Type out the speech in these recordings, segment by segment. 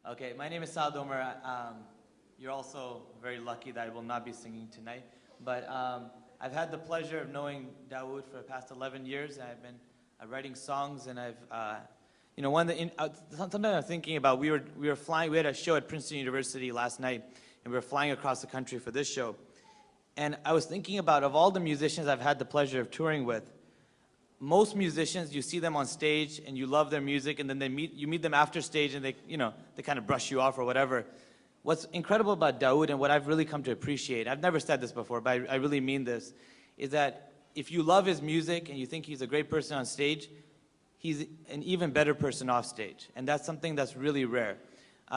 Okay, my name is Saad Omar. You're also very lucky that I will not be singing tonight. But I've had the pleasure of knowing Dawood for the past 11 years. And I've been writing songs, and something I'm thinking about. We were flying. We had a show at Princeton University last night, and we were flying across the country for this show. And I was thinking about, of all the musicians I've had the pleasure of touring with, most musicians, you see them on stage and you love their music, and then you meet them after stage and they kind of brush you off or whatever. What's incredible about Dawood, and what I've really come to appreciate, I've never said this before, but I really mean this, is that if you love his music and you think he's a great person on stage, he's an even better person off stage. And that's something that's really rare.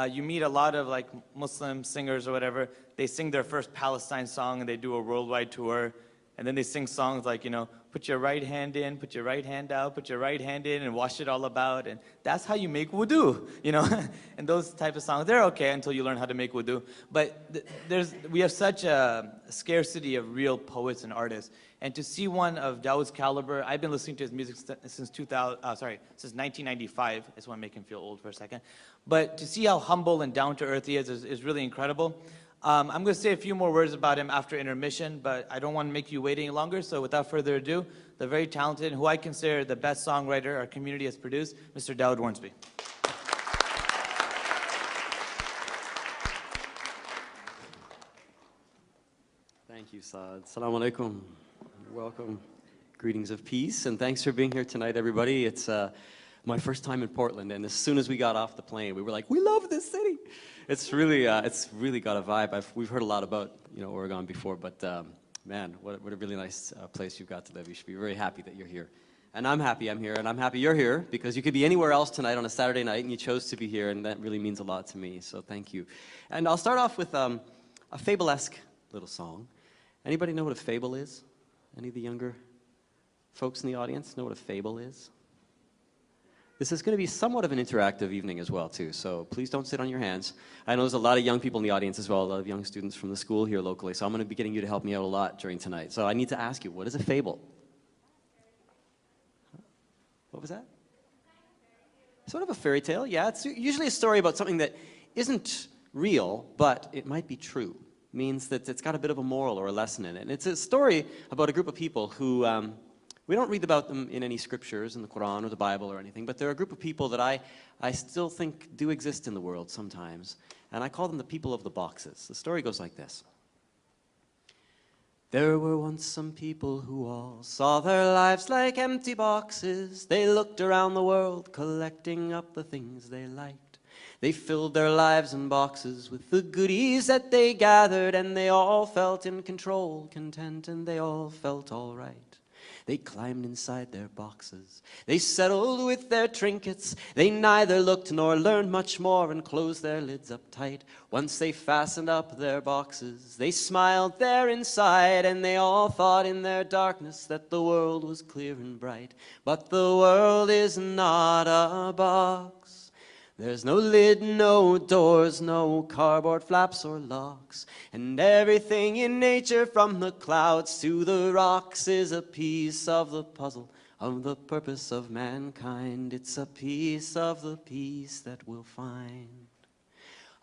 You meet a lot of like Muslim singers or whatever, they sing their first Palestine song and they do a worldwide tour, and then they sing songs like, put your right hand in, put your right hand out, put your right hand in, and wash it all about. And that's how you make wudu, And those type of songs, they're okay until you learn how to make wudu. But we have such a scarcity of real poets and artists. And to see one of Dawood's caliber, I've been listening to his music since 1995. I just want to make him feel old for a second. But to see how humble and down to earth he is really incredible. I'm going to say a few more words about him after intermission, but I don't want to make you wait any longer. So without further ado, the very talented, and who I consider the best songwriter our community has produced, Mr. Dawood Wharnsby. Thank you, Saad. Assalamu alaikum. Welcome. Greetings of peace, and thanks for being here tonight, everybody. It's my first time in Portland, and as soon as we got off the plane, we were like, we love this city. It's really got a vibe. We've heard a lot about Oregon before, but man, what a really nice place you've got to live. You should be very happy that you're here. And I'm happy I'm here, and I'm happy you're here, because you could be anywhere else tonight on a Saturday night, and you chose to be here, and that really means a lot to me, so thank you. And I'll start off with a fable-esque little song. Anybody know what a fable is? Any of the younger folks in the audience know what a fable is? This is going to be somewhat of an interactive evening as well, too, so please don't sit on your hands. I know there's a lot of young people in the audience as well, a lot of young students from the school here locally, so I'm going to be getting you to help me out a lot during tonight. So I need to ask you, what is a fable? What was that? Sort of a fairy tale, yeah. It's usually a story about something that isn't real, but it might be true. It means that it's got a bit of a moral or a lesson in it. And it's a story about a group of people who... we don't read about them in any scriptures in the Quran or the Bible or anything, but they're a group of people that I still think do exist in the world sometimes, and I call them the people of the boxes. The story goes like this. There were once some people who all saw their lives like empty boxes. They looked around the world, collecting up the things they liked. They filled their lives in boxes with the goodies that they gathered, and they all felt in control, content, and they all felt all right. They climbed inside their boxes. They settled with their trinkets. They neither looked nor learned much more and closed their lids up tight. Once they fastened up their boxes, they smiled there inside, and they all thought in their darkness that the world was clear and bright. But the world is not a box. There's no lid, no doors, no cardboard flaps or locks. And everything in nature, from the clouds to the rocks, is a piece of the puzzle of the purpose of mankind. It's a piece of the peace that we'll find.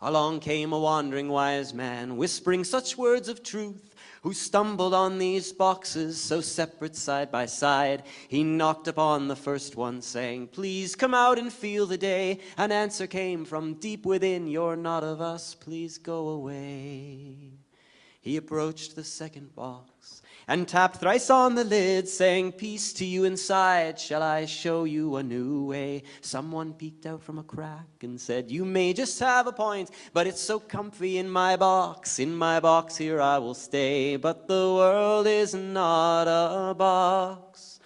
Along came a wandering wise man, whispering such words of truth, who stumbled on these boxes so separate side by side. He knocked upon the first one, saying, "Please come out and feel the day." An answer came from deep within, "You're not of us, please go away." He approached the second box and tapped thrice on the lid, saying, "Peace to you inside, shall I show you a new way?" Someone peeked out from a crack and said, "You may just have a point, but it's so comfy in my box. In my box here I will stay." But the world is not a box.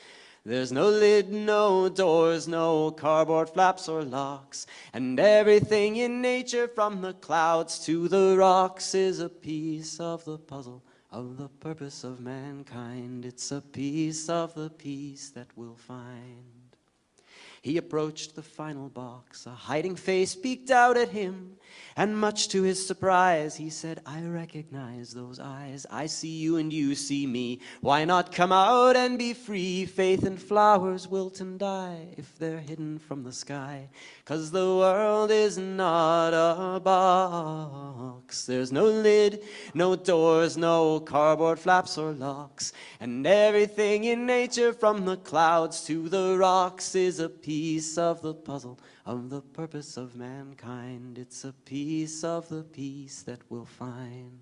There's no lid, no doors, no cardboard flaps or locks. And everything in nature, from the clouds to the rocks, is a piece of the puzzle of the purpose of mankind. It's a piece of the peace that we'll find. He approached the final box. A hiding face peeked out at him And much to his surprise, he said, I recognize those eyes. I see you and you see me. Why not come out and be free? Faith and flowers wilt and die if they're hidden from the sky. 'Cause the world is not a box. There's no lid, no doors, no cardboard flaps or locks. And everything in nature from the clouds to the rocks is a piece of the puzzle of the purpose of mankind. It's a piece of the peace that we'll find.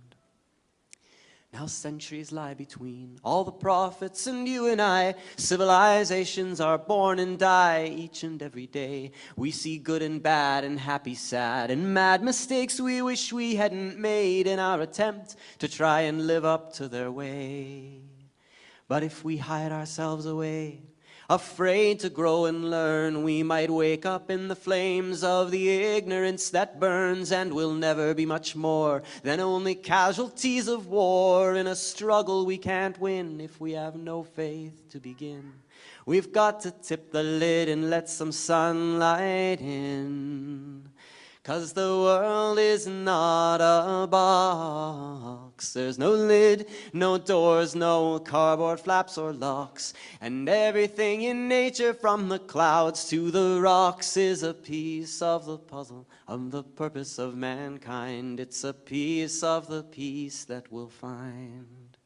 Now centuries lie between all the prophets and you and I. Civilizations are born and die each and every day. We see good and bad and happy, sad, and mad mistakes we wish we hadn't made in our attempt to try and live up to their way. But if we hide ourselves away, afraid to grow and learn, we might wake up in the flames of the ignorance that burns, and we'll never be much more than only casualties of war in a struggle we can't win if we have no faith to begin. We've got to tip the lid and let some sunlight in. 'Cause the world is not a box. There's no lid, no doors, no cardboard flaps or locks. And everything in nature from the clouds to the rocks is a piece of the puzzle of the purpose of mankind. It's a piece of the peace that we'll find.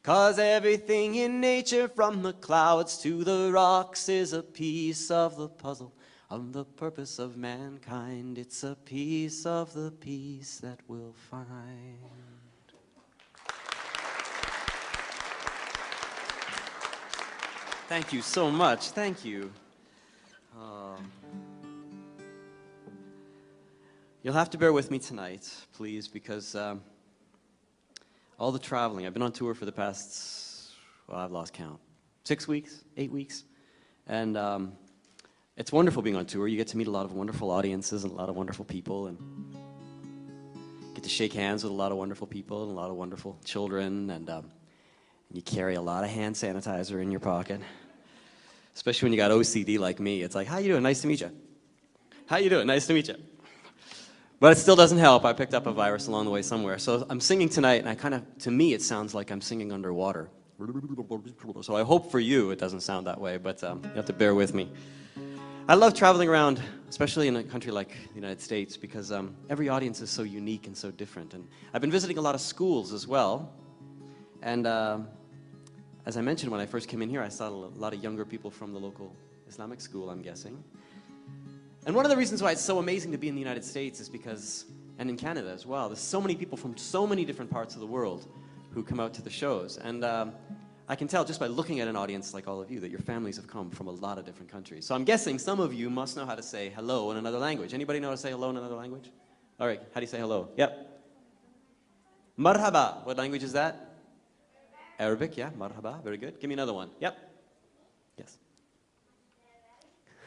'Cause everything in nature from the clouds to the rocks is a piece of the puzzle of the purpose of mankind. It's a piece of the peace that we'll find. Thank you so much. Thank you. You'll have to bear with me tonight, please, because all the traveling. I've been on tour for the past, well, I've lost count. 6 weeks, 8 weeks. And it's wonderful being on tour. You get to meet a lot of wonderful audiences and a lot of wonderful people, and get to shake hands with a lot of wonderful people and a lot of wonderful children, and you carry a lot of hand sanitizer in your pocket, especially when you got OCD like me. It's like, how you doing? Nice to meet you. How you doing? Nice to meet you. But it still doesn't help. I picked up a virus along the way somewhere. So I'm singing tonight, and to me, it sounds like I'm singing underwater. So I hope for you it doesn't sound that way, but you have to bear with me. I love traveling around, especially in a country like the United States, because every audience is so unique and so different. And I've been visiting a lot of schools as well. And as I mentioned, when I first came in here, I saw a lot of younger people from the local Islamic school, I'm guessing. And one of the reasons why it's so amazing to be in the United States is because, and in Canada as well, there's so many people from so many different parts of the world who come out to the shows. And I can tell just by looking at an audience like all of you that your families have come from a lot of different countries. So I'm guessing some of you must know how to say hello in another language. Anybody know how to say hello in another language? All right, how do you say hello? Yep. Marhaba. What language is that? Arabic, yeah, marhaba. Very good. Give me another one. Yep. Yes.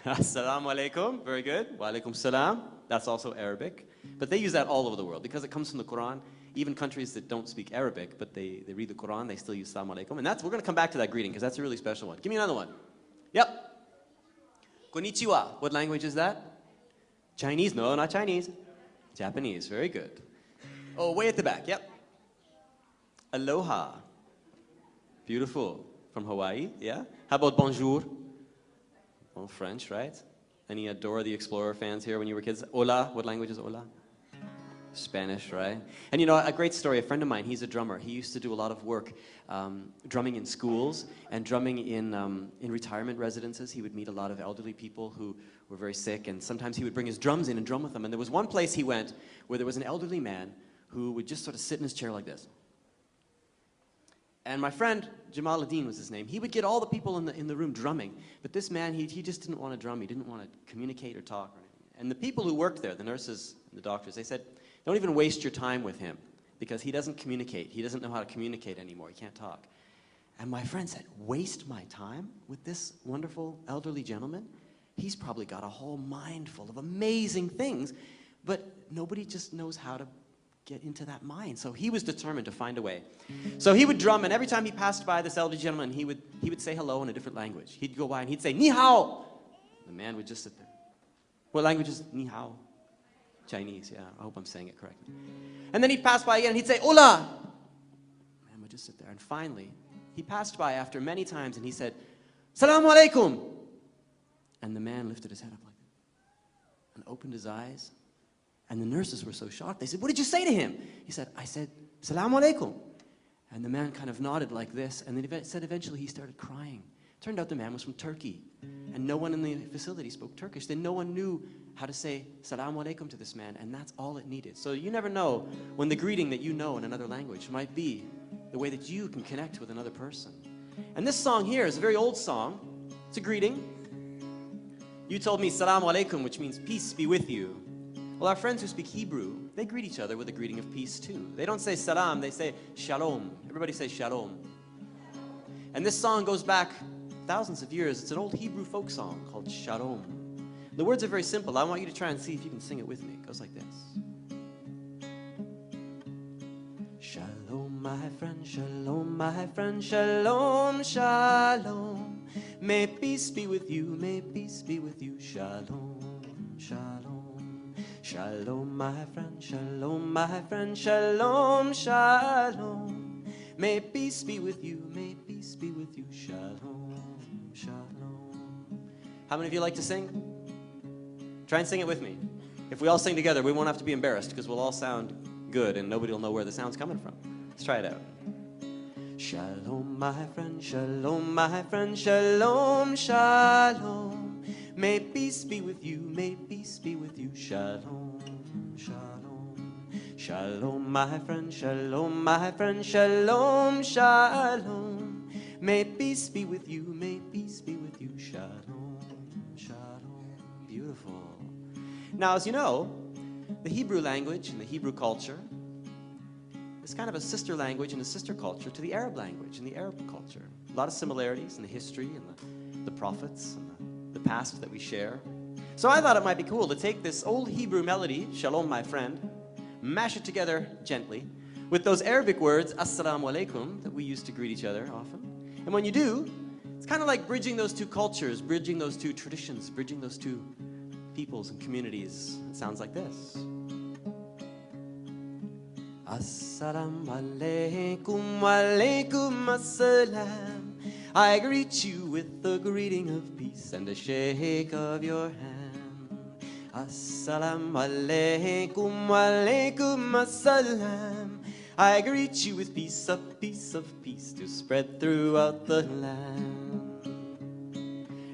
Assalamu alaikum. Very good. Wa alaikum salam. That's also Arabic. But they use that all over the world because it comes from the Quran. Even countries that don't speak Arabic, but they read the Quran, they still use Assalamu alaikum. And we're going to come back to that greeting because that's a really special one. Give me another one. Yep. Konnichiwa. What language is that? Chinese. No, not Chinese. Japanese. Very good. Oh, way at the back. Yep. Aloha. Beautiful. From Hawaii. Yeah. How about bonjour? Well, French, right? Any Dora the Explorer fans here when you were kids? Hola. What language is hola? Spanish, right? And you know, a great story, a friend of mine, he's a drummer. He used to do a lot of work drumming in schools and drumming in retirement residences. He would meet a lot of elderly people who were very sick, and sometimes he would bring his drums in and drum with them. And there was one place he went where there was an elderly man who would just sort of sit in his chair like this. And my friend, Jamal Adin was his name, he would get all the people in the room drumming, but this man, he just didn't want to drum. He didn't want to communicate or talk or anything. And the people who worked there, the nurses and the doctors, they said, don't even waste your time with him because he doesn't communicate. He doesn't know how to communicate anymore. He can't talk. And my friend said, waste my time with this wonderful elderly gentleman? He's probably got a whole mind full of amazing things, but nobody just knows how to get into that mind. So he was determined to find a way. So he would drum, and every time he passed by this elderly gentleman, he would say hello in a different language. He'd go by and he'd say, ni hao. The man would just sit there. What language is ni hao? Chinese, yeah. I hope I'm saying it correctly. And then he'd pass by again and he'd say, hola! Man would just sit there. And finally, he passed by after many times and he said, Salaam alaikum! And the man lifted his head up like that and opened his eyes. And the nurses were so shocked. They said, what did you say to him? He said, I said, Salaam alaikum. And the man kind of nodded like this. And then said eventually he started crying. Turned out the man was from Turkey. And no one in the facility spoke Turkish. Then no one knew how to say Salaam alaikum to this man. And that's all it needed. So you never know when the greeting that you know in another language might be the way that you can connect with another person. And this song here is a very old song. It's a greeting. You told me Salaam alaikum, which means peace be with you. Well, our friends who speak Hebrew, they greet each other with a greeting of peace too. They don't say salam, they say shalom. Everybody says shalom. And this song goes back thousands of years. It's an old Hebrew folk song called Shalom. The words are very simple. I want you to try and see if you can sing it with me. It goes like this. Shalom, my friend, shalom, my friend, shalom, shalom. May peace be with you, may peace be with you, shalom, shalom. Shalom, my friend, shalom, my friend, shalom, shalom. May peace be with you, may peace be with you, shalom, shalom. How many of you like to sing? Try and sing it with me. If we all sing together, we won't have to be embarrassed because we'll all sound good and nobody will know where the sound's coming from. Let's try it out. Shalom, my friend, shalom, my friend, shalom, shalom. May peace be with you, may peace be with you, shalom, shalom. Shalom, my friend, shalom, my friend, shalom, shalom. May peace be with you, may peace be with you, shalom, shalom. Beautiful. Now, as you know, the Hebrew language and the Hebrew culture is kind of a sister language and a sister culture to the Arab language and the Arab culture. A lot of similarities in the history and the prophets and the past that we share. So I thought it might be cool to take this old Hebrew melody, Shalom, my friend, mash it together gently with those Arabic words, Assalamu alaikum, that we use to greet each other often. And when you do, it's kind of like bridging those two cultures, bridging those two traditions, bridging those two peoples and communities. It sounds like this. Assalamu alaikum, alaikum assalam. I greet you with the greeting of peace and a shake of your hand. Assalamu alaikum, alaikum assalam. I greet you with peace of peace to spread throughout the land.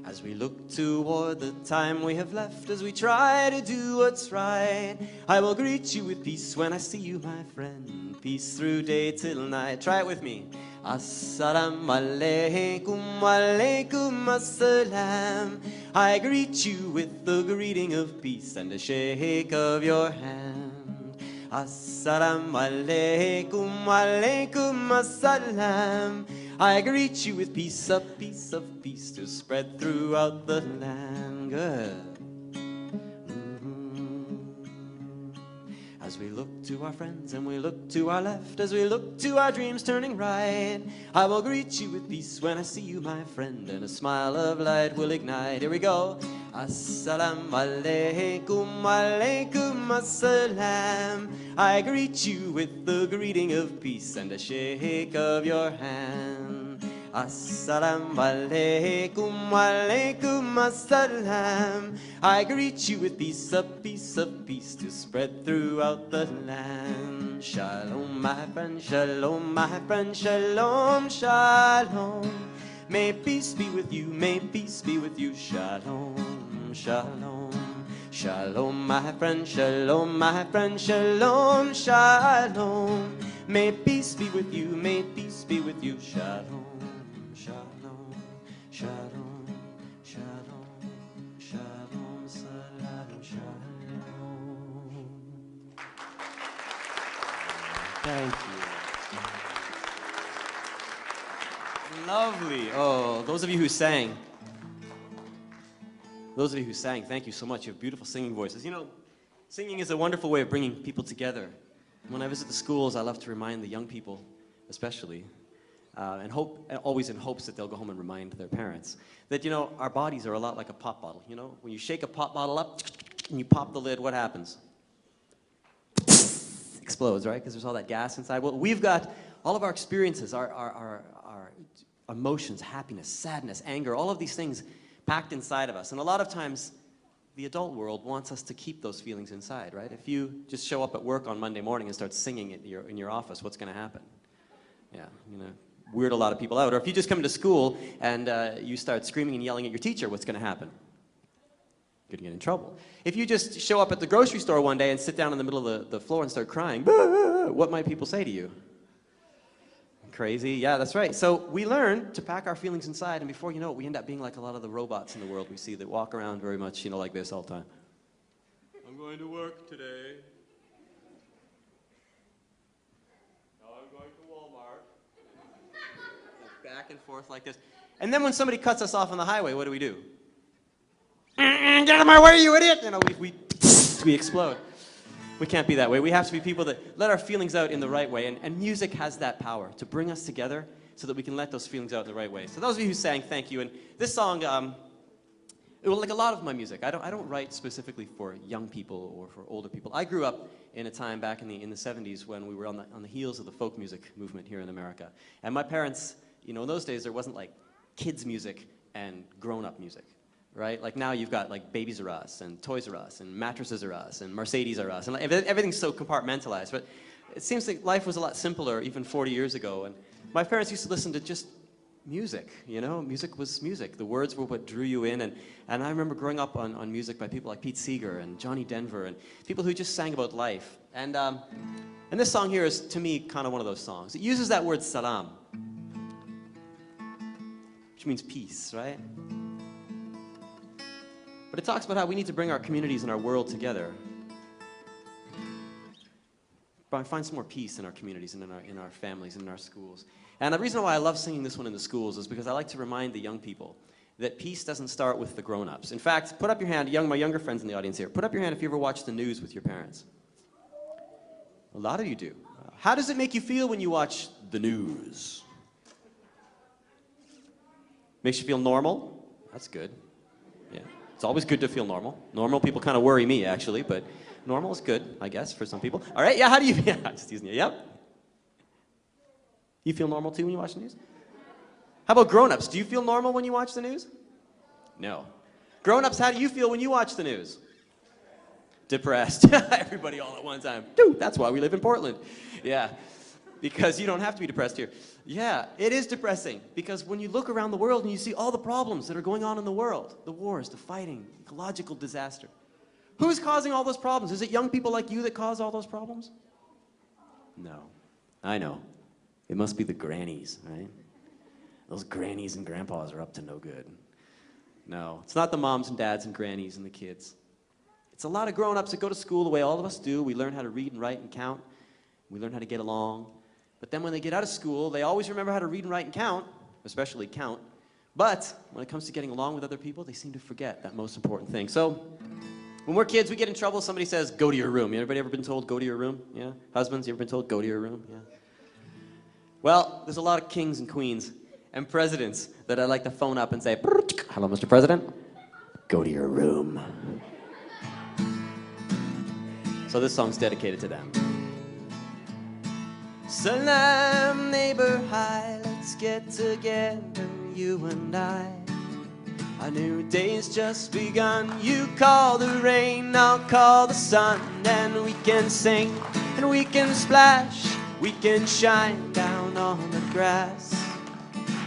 As we look toward the time we have left, as we try to do what's right, I will greet you with peace when I see you, my friend. Peace through day till night. Try it with me. Assalamu alaikum, alaikum assalam. I greet you with the greeting of peace and a shake of your hand. Assalamu alaikum, alaikum assalam. I greet you with peace of peace to spread throughout the land. Good. As we look to our friends and we look to our left, as we look to our dreams turning right, I will greet you with peace when I see you, my friend, and a smile of light will ignite. Here we go. Assalamu alaikum, alaikum assalam. I greet you with the greeting of peace and a shake of your hand. Assalamu alaikum, alaikum assalam. I greet you with peace of peace to spread throughout the land. Shalom, my friend, shalom, my friend, shalom, shalom. May peace be with you, may peace be with you, shalom, shalom. Shalom, my friend, shalom, my friend, shalom, shalom. May peace be with you, may peace be with you, shalom, shalom, shalom, shalom, shalom, salam, shalom. Thank you. Lovely. Oh, those of you who sang, thank you so much. You have beautiful singing voices. You know, singing is a wonderful way of bringing people together. When I visit the schools, I love to remind the young people, especially, always in hopes that they'll go home and remind their parents, that, you know, our bodies are a lot like a pop bottle. You know, when you shake a pop bottle up and you pop the lid, what happens? explodes, right? Because there's all that gas inside. Well, we've got all of our experiences, our emotions, happiness, sadness, anger, all of these things packed inside of us. And a lot of times, the adult world wants us to keep those feelings inside, right? If you just show up at work on Monday morning and start singing in your office, what's going to happen? Yeah, weird a lot of people out. Or if you just come to school and you start screaming and yelling at your teacher, what's going to happen? You're going to get in trouble. If you just show up at the grocery store one day and sit down in the middle of the floor and start crying, what might people say to you? Crazy? Yeah, that's right. So we learn to pack our feelings inside, and before you know it, we end up being like a lot of the robots in the world we see that walk around very much, like this all the time. I'm going to work today. Now I'm going to Walmart. Back and forth like this. And then when somebody cuts us off on the highway, what do? Get out of my way, you idiot! We explode. We can't be that way. We have to be people that let our feelings out in the right way, and music has that power to bring us together so that we can let those feelings out in the right way. So those of you who sang, thank you. And this song, like a lot of my music, I don't write specifically for young people or for older people. I grew up in a time back in the 70s when we were on the heels of the folk music movement here in America. And my parents, in those days there wasn't like kids music and grown-up music. Right? Like now you've got like Babies R Us and Toys R Us and Mattresses R Us and Mercedes R Us and everything's so compartmentalized. But it seems like life was a lot simpler even 40 years ago. And my parents used to listen to just music, Music was music. The words were what drew you in. And I remember growing up on music by people like Pete Seeger and Johnny Denver and people who just sang about life. And this song here is, to me, kind of one of those songs. It uses that word salam, which means peace, right? But it talks about how we need to bring our communities and our world together. Find some more peace in our communities and in our families and in our schools. And the reason why I love singing this one in the schools is because I like to remind the young people that peace doesn't start with the grown-ups. In fact, put up your hand, my younger friends in the audience here, put up your hand if you ever watch the news with your parents. A lot of you do. How does it make you feel when you watch the news? Makes you feel normal? That's good. Yeah. It's always good to feel normal. Normal people kind of worry me, actually, but normal is good, I guess, for some people. All right, yeah, how do you feel? Yeah, just teasing you. Yep. You feel normal, too, when you watch the news? How about grown-ups? Do you feel normal when you watch the news? No. Grown-ups, how do you feel when you watch the news? Depressed. Everybody all at one time. Dude, that's why we live in Portland. Yeah. Because you don't have to be depressed here. Yeah, it is depressing. Because when you look around the world and you see all the problems that are going on in the world, the wars, the fighting, ecological disaster, who's causing all those problems? Is it young people like you that cause all those problems? No. I know. It must be the grannies, right? Those grannies and grandpas are up to no good. No, it's not the moms and dads and grannies and the kids. It's a lot of grown-ups that go to school the way all of us do. We learn how to read and write and count. We learn how to get along. But then when they get out of school, they always remember how to read and write and count, especially count. But when it comes to getting along with other people, they seem to forget that most important thing. So when we're kids, we get in trouble. Somebody says, go to your room. Anybody ever been told, go to your room? Yeah? Husbands, you ever been told, go to your room? Yeah. Well, there's a lot of kings and queens and presidents that I like to phone up and say, hello, Mr. President. Go to your room. So this song's dedicated to them. Salam, neighbor, hi, let's get together, you and I. A new day's just begun. You call the rain, I'll call the sun, and we can sing, and we can splash, we can shine down on the grass.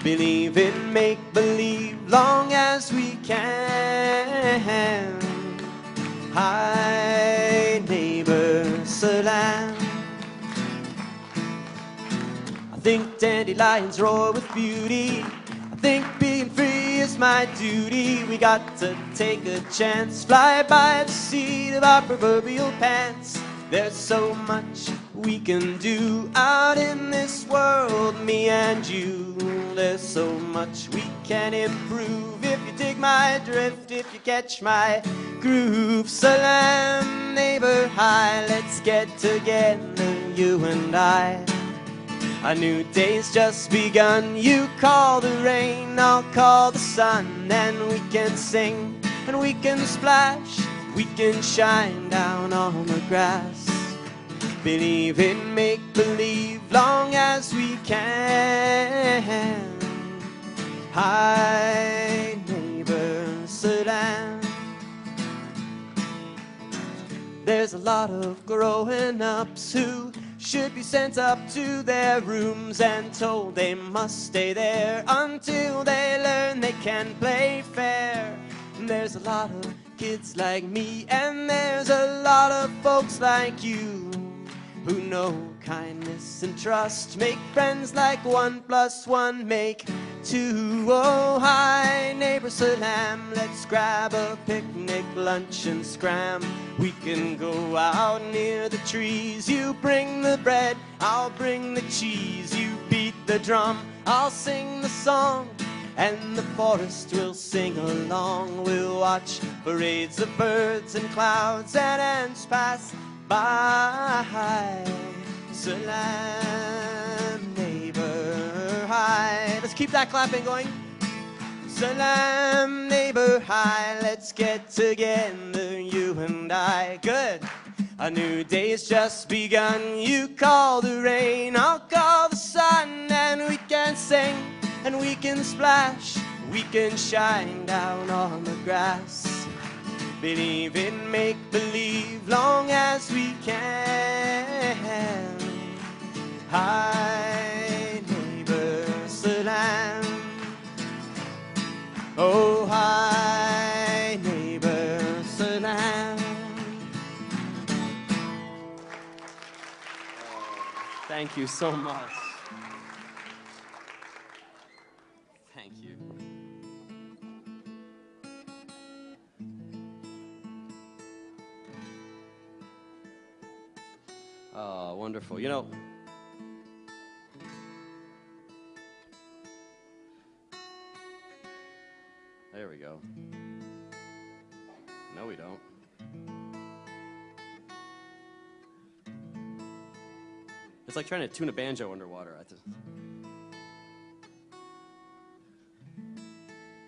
Believe in make-believe long as we can. Hi, neighbor, salam. I think dandelions roar with beauty. I think being free is my duty. We got to take a chance, fly by the seat of our proverbial pants. There's so much we can do out in this world, me and you. There's so much we can improve if you dig my drift, if you catch my groove. Salam, neighbor, hi, let's get together, you and I. A new day's just begun. You call the rain, I'll call the sun, and we can sing, and we can splash, we can shine down on the grass. Believe in make-believe long as we can. Hi, neighbor, salam. There's a lot of growing-ups who should be sent up to their rooms and told they must stay there until they learn they can play fair. And there's a lot of kids like me, and there's a lot of folks like you who know kindness and trust make friends like 1 + 1 make 2. Oh, hi, neighbor, salam. Let's grab a picnic lunch and scram. We can go out near the trees. You bring the bread, I'll bring the cheese. You beat the drum, I'll sing the song, and the forest will sing along. We'll watch parades of birds and clouds and ants pass by. Salam, neighbor, hi. Let's keep that clapping going. Salam, neighbor, hi. Let's get together, you and I. Good. A new day's just begun. You call the rain, I'll call the sun, and we can sing and we can splash. We can shine down on the grass. Believe in make-believe long as we can. Hi, neighbor, salam. Oh, hi, neighbor, salam. Thank you so much. Thank you. Oh, wonderful. You know, there we go. No, we don't. It's like trying to tune a banjo underwater.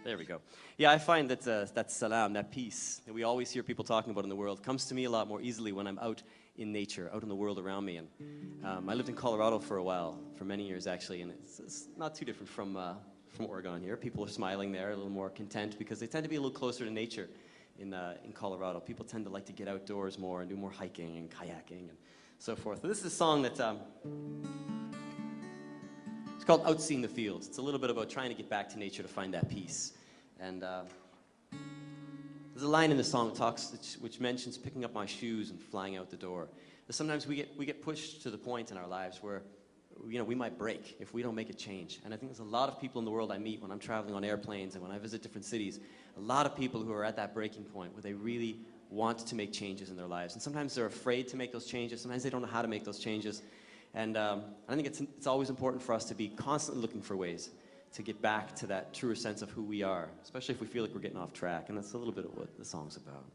There we go. Yeah, I find that that salam, that peace that we always hear people talking about in the world, comes to me a lot more easily when I'm out in nature, out in the world around me. And I lived in Colorado for a while, for many years actually, and it's not too different from Oregon here. People are smiling there, a little more content, because they tend to be a little closer to nature in Colorado. People tend to like to get outdoors more and do more hiking and kayaking and so forth. So this is a song that it's called Outseeing the Fields. It's a little bit about trying to get back to nature to find that peace. And there's a line in the song which mentions picking up my shoes and flying out the door. Sometimes we get pushed to the point in our lives where, you know, we might break if we don't make a change. And I think there's a lot of people in the world I meet when I'm traveling on airplanes and when I visit different cities, a lot of people who are at that breaking point where they really want to make changes in their lives. And sometimes they're afraid to make those changes. Sometimes they don't know how to make those changes. And I think it's always important for us to be constantly looking for ways to get back to that truer sense of who we are, especially if we feel like we're getting off track. And that's a little bit of what the song's about.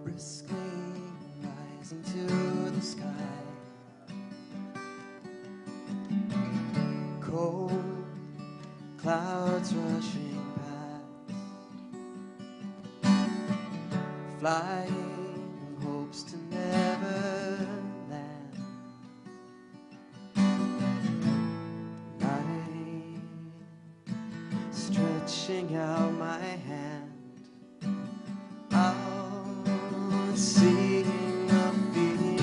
Briskly rising to the sky, cold clouds rushing past, flying hopes to never land. Night, stretching out my hand, seeing the fields.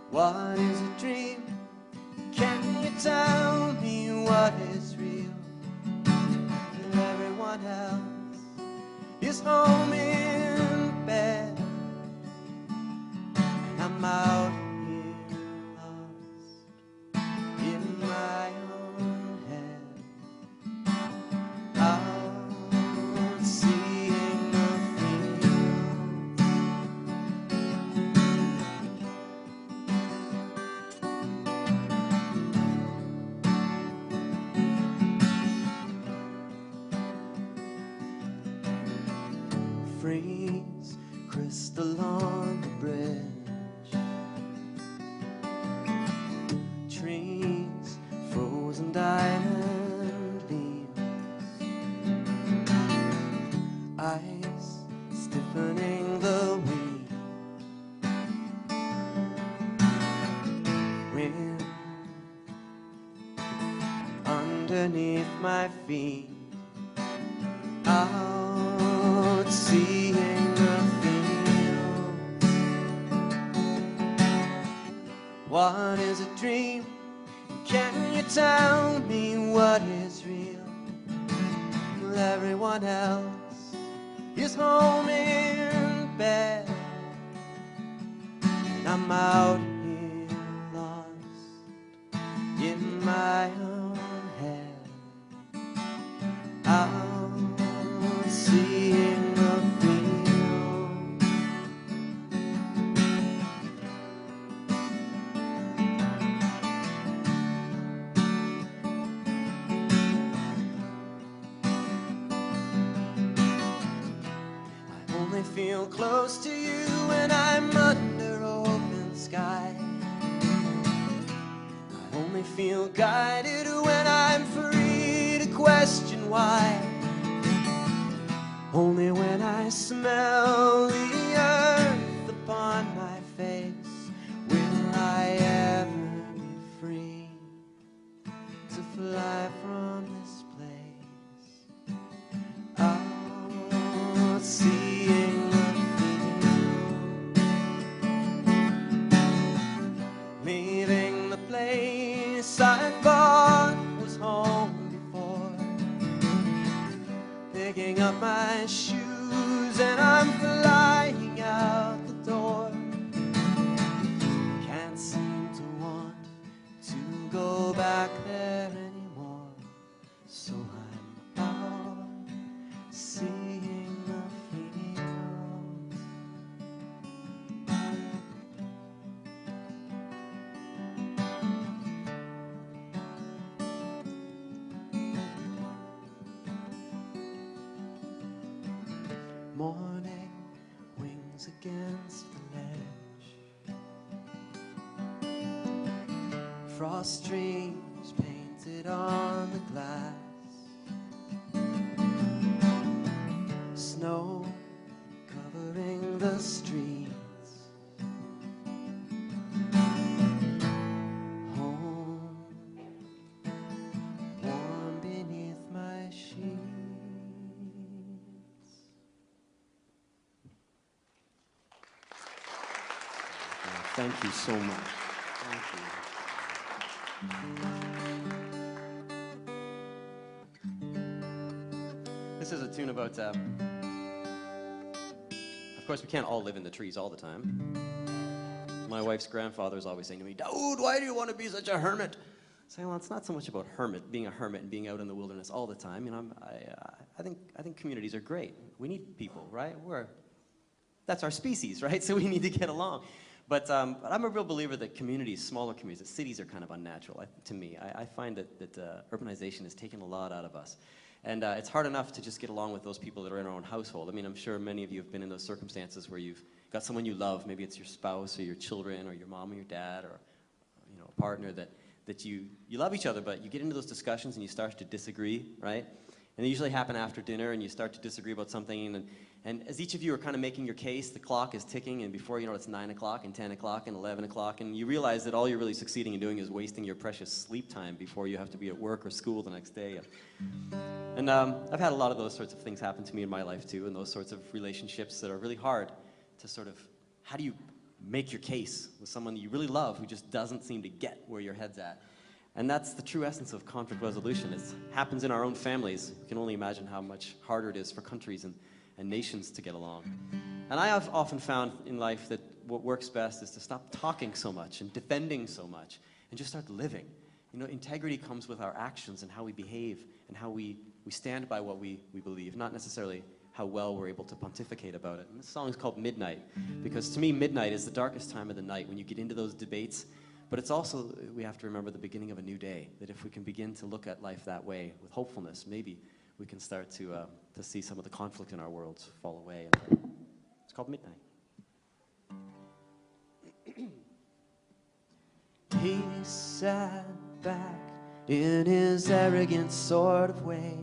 What is a dream? Can you tell me what is real? And everyone else is home in trees, crystal on the bridge. Trees, frozen diamond leaves. Ice, stiffening the wind. Wind underneath my feet. Out seeing the fields. What is a dream? Can you tell me what is real? Well, everyone else is home in bed, and I'm out here lost in my own head. Out seeing the field. I only feel close to you when I'm under open sky. I only feel guided when I'm free to question why. Only when I smell the earth upon my face will I ever be free to fly from this place. Out seeing the field, leaving the place I thought was home before. Picking up my shoes and I'm flying out the door. Can't seem to want to go back there anymore. So I'm out seeing the fields. Morning wings against the ledge. Frost streams painted on the glass. Snow covering the streets. Home, warm beneath my sheets. Thank you so much. Thank you. This is a tune about, of course, we can't all live in the trees all the time. My wife's grandfather is always saying to me, "Daoud, why do you want to be such a hermit?" Saying, well, it's not so much about being a hermit and being out in the wilderness all the time. You know, I think communities are great. We need people, right? That's our species, right? So we need to get along. But I'm a real believer that communities, smaller communities, that cities are kind of unnatural to me. I find that urbanization has taken a lot out of us. And it's hard enough to just get along with those people that are in our own household. I mean, I'm sure many of you have been in those circumstances where you've got someone you love, maybe it's your spouse or your children or your mom or your dad or a partner that you love each other, but you get into those discussions and you start to disagree, right? And they usually happen after dinner and you start to disagree about something and as each of you are kind of making your case, the clock is ticking and before you know it, it's 9 o'clock and 10 o'clock and 11 o'clock and you realize that all you're really succeeding in doing is wasting your precious sleep time before you have to be at work or school the next day. And I've had a lot of those sorts of things happen to me in my life too, and those sorts of relationships that are really hard to sort of, how do you make your case with someone that you really love who just doesn't seem to get where your head's at? And that's the true essence of conflict resolution. It happens in our own families. You can only imagine how much harder it is for countries and nations to get along. And I have often found in life that what works best is to stop talking so much and defending so much and just start living. You know, integrity comes with our actions and how we behave and how we stand by what we believe, not necessarily how well we're able to pontificate about it. And this song is called Midnight, because to me, midnight is the darkest time of the night when you get into those debates, but it's also, we have to remember, the beginning of a new day, that if we can begin to look at life that way with hopefulness, maybe we can start to see some of the conflict in our worlds fall away. called Midnight. He sat back in his arrogant sort of way.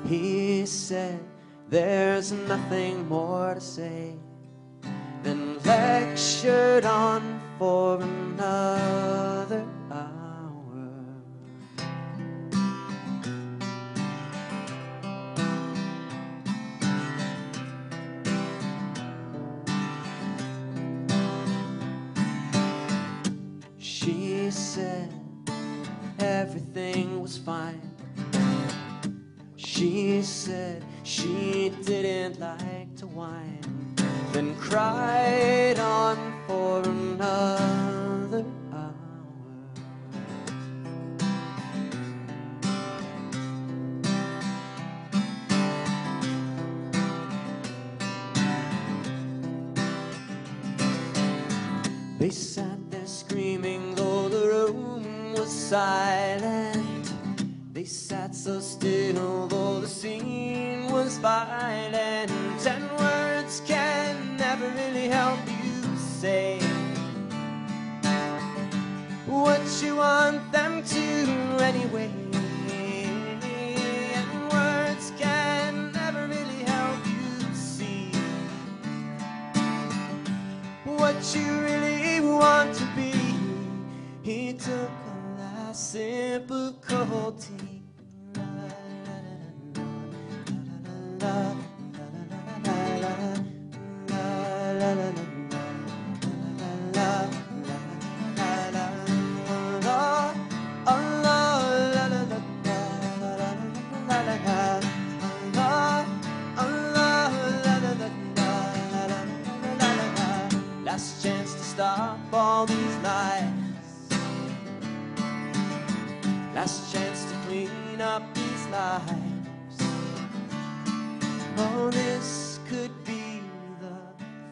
He said, there's nothing more to say, then lectured on for another hour. She said everything was fine. She said she didn't like to whine, then cried on for another hour. They sat there screaming though the room was silent. They sat so still though the scene was violent. And words can never really help you say what you want them to anyway. And words can never really help you see what you really want to be. He took a last sip of cold tea. Last chance to stop all these lies. Last chance to clean up these lives. Oh, this could be the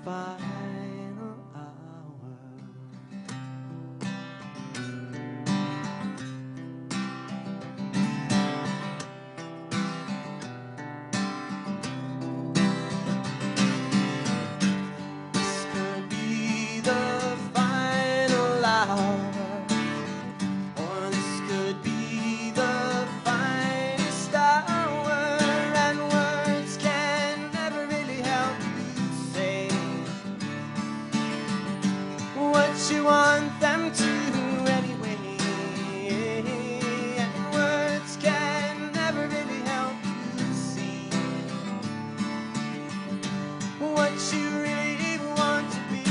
final hour. This could be the final hour. Or this could be the finest hour. And words can never really help you say what you want them to anyway. And words can never really help you see what you really want to be.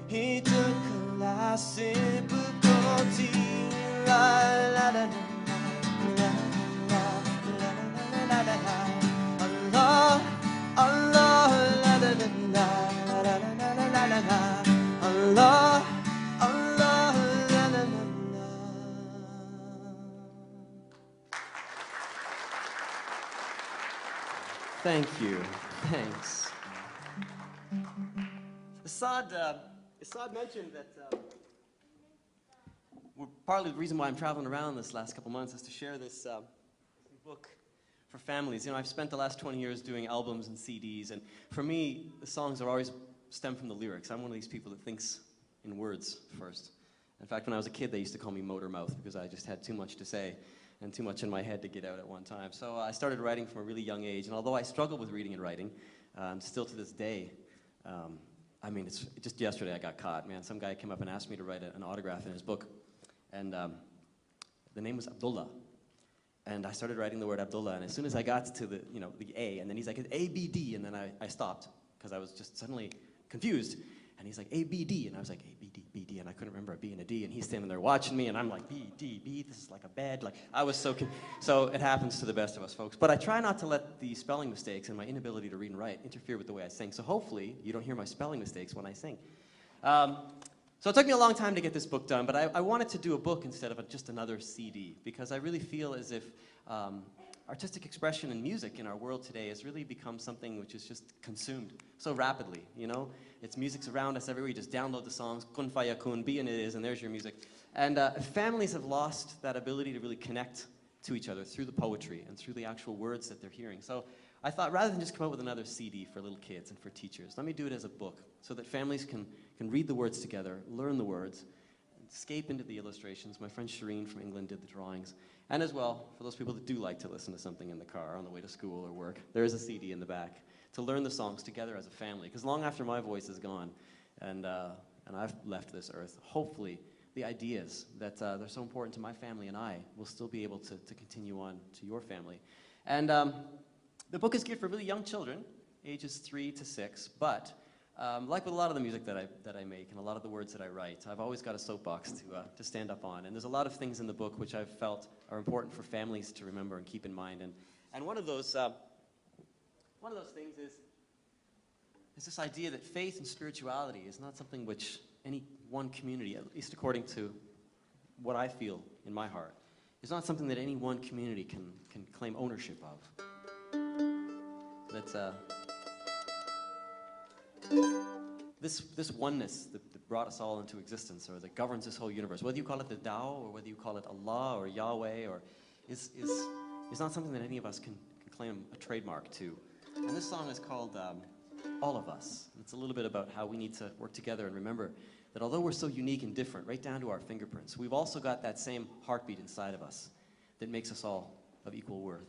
He took a last sip of cold tea. La la la la la la la la la. Allah, Allah, la la la la la la la la la. Allah, Allah, la la la la. Thank you. Thanks. Assad mentioned that partly the reason why I'm traveling around this last couple months is to share this book for families. You know, I've spent the last 20 years doing albums and CDs, and for me, the songs are always stem from the lyrics. I'm one of these people that thinks in words first. In fact, when I was a kid, they used to call me Motor Mouth because I just had too much to say and too much in my head to get out at one time. So I started writing from a really young age, and although I struggle with reading and writing, still to this day, I mean, it's just yesterday I got caught, man. Some guy came up and asked me to write an autograph in his book, and the name was Abdullah. And I started writing the word Abdullah, and as soon as I got to the A, and then he's like, A-B-D, and then I stopped, because I was just suddenly confused. And he's like, A-B-D, and I was like, A-B-D, B-D, and I couldn't remember a B and a D, and he's standing there watching me, and I'm like, B, D, B, this is like a bed, like, I was so so it happens to the best of us, folks. But I try not to let the spelling mistakes and my inability to read and write interfere with the way I sing, so hopefully you don't hear my spelling mistakes when I sing. So it took me a long time to get this book done, but I wanted to do a book instead of just another CD, because I really feel as if artistic expression and music in our world today has really become something which is just consumed so rapidly, you know? Music's around us everywhere. You just download the songs, kun fayakun, be and it is, and there's your music. And families have lost that ability to really connect to each other through the poetry and through the actual words that they're hearing. So I thought rather than just come out with another CD for little kids and for teachers, let me do it as a book so that families can read the words together, learn the words, escape into the illustrations. My friend Shireen from England did the drawings. And as well, for those people that do like to listen to something in the car on the way to school or work, there is a CD in the back to learn the songs together as a family. Because long after my voice is gone and I've left this earth, hopefully the ideas that they're so important to my family and I will still be able to continue on to your family. And the book is geared for really young children, ages 3 to 6, but like with a lot of the music that I make and a lot of the words that I write, I've always got a soapbox to stand up on. And there's a lot of things in the book which I've felt are important for families to remember and keep in mind. And one of those things is this idea that faith and spirituality is not something which any one community, at least according to what I feel in my heart, is not something that any one community can claim ownership of. That's this oneness that brought us all into existence, or that governs this whole universe, whether you call it the Tao, or whether you call it Allah, or Yahweh, or is not something that any of us can claim a trademark to. And this song is called All of Us. It's a little bit about how we need to work together and remember that although we're so unique and different, right down to our fingerprints, we've also got that same heartbeat inside of us that makes us all of equal worth.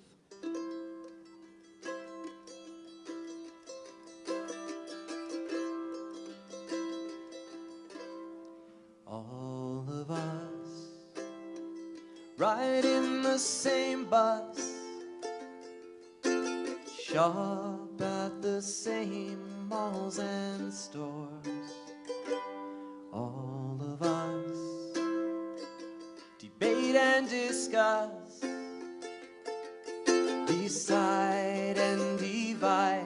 All of us ride in the same bus, shop at the same malls and stores. All of us debate and discuss, decide and divide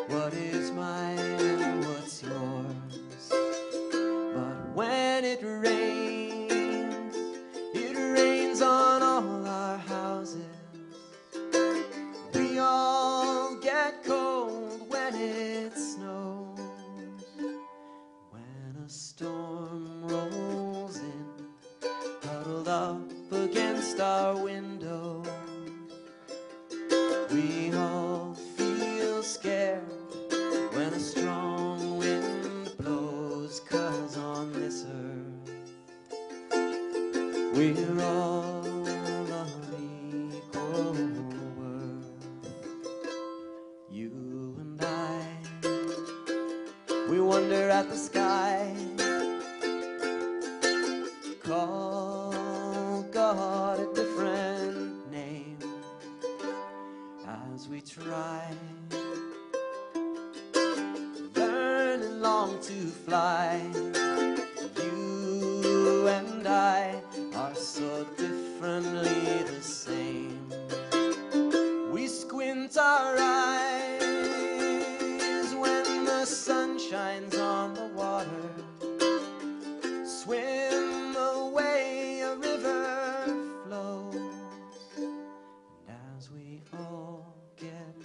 what is mine and what's yours. But when it rains on all our houses. We all get cold when it snows. When a storm rolls in, huddled up against our window, we all feel scared when a strong wind blows, 'cause on this earth we're all of equal worth. You and I, we wonder at the sky, call God a different name as we try, learn and long to fly. You and I are so differently the same. We squint our eyes when the sun shines on the water, swim the way a river flows. And as we all get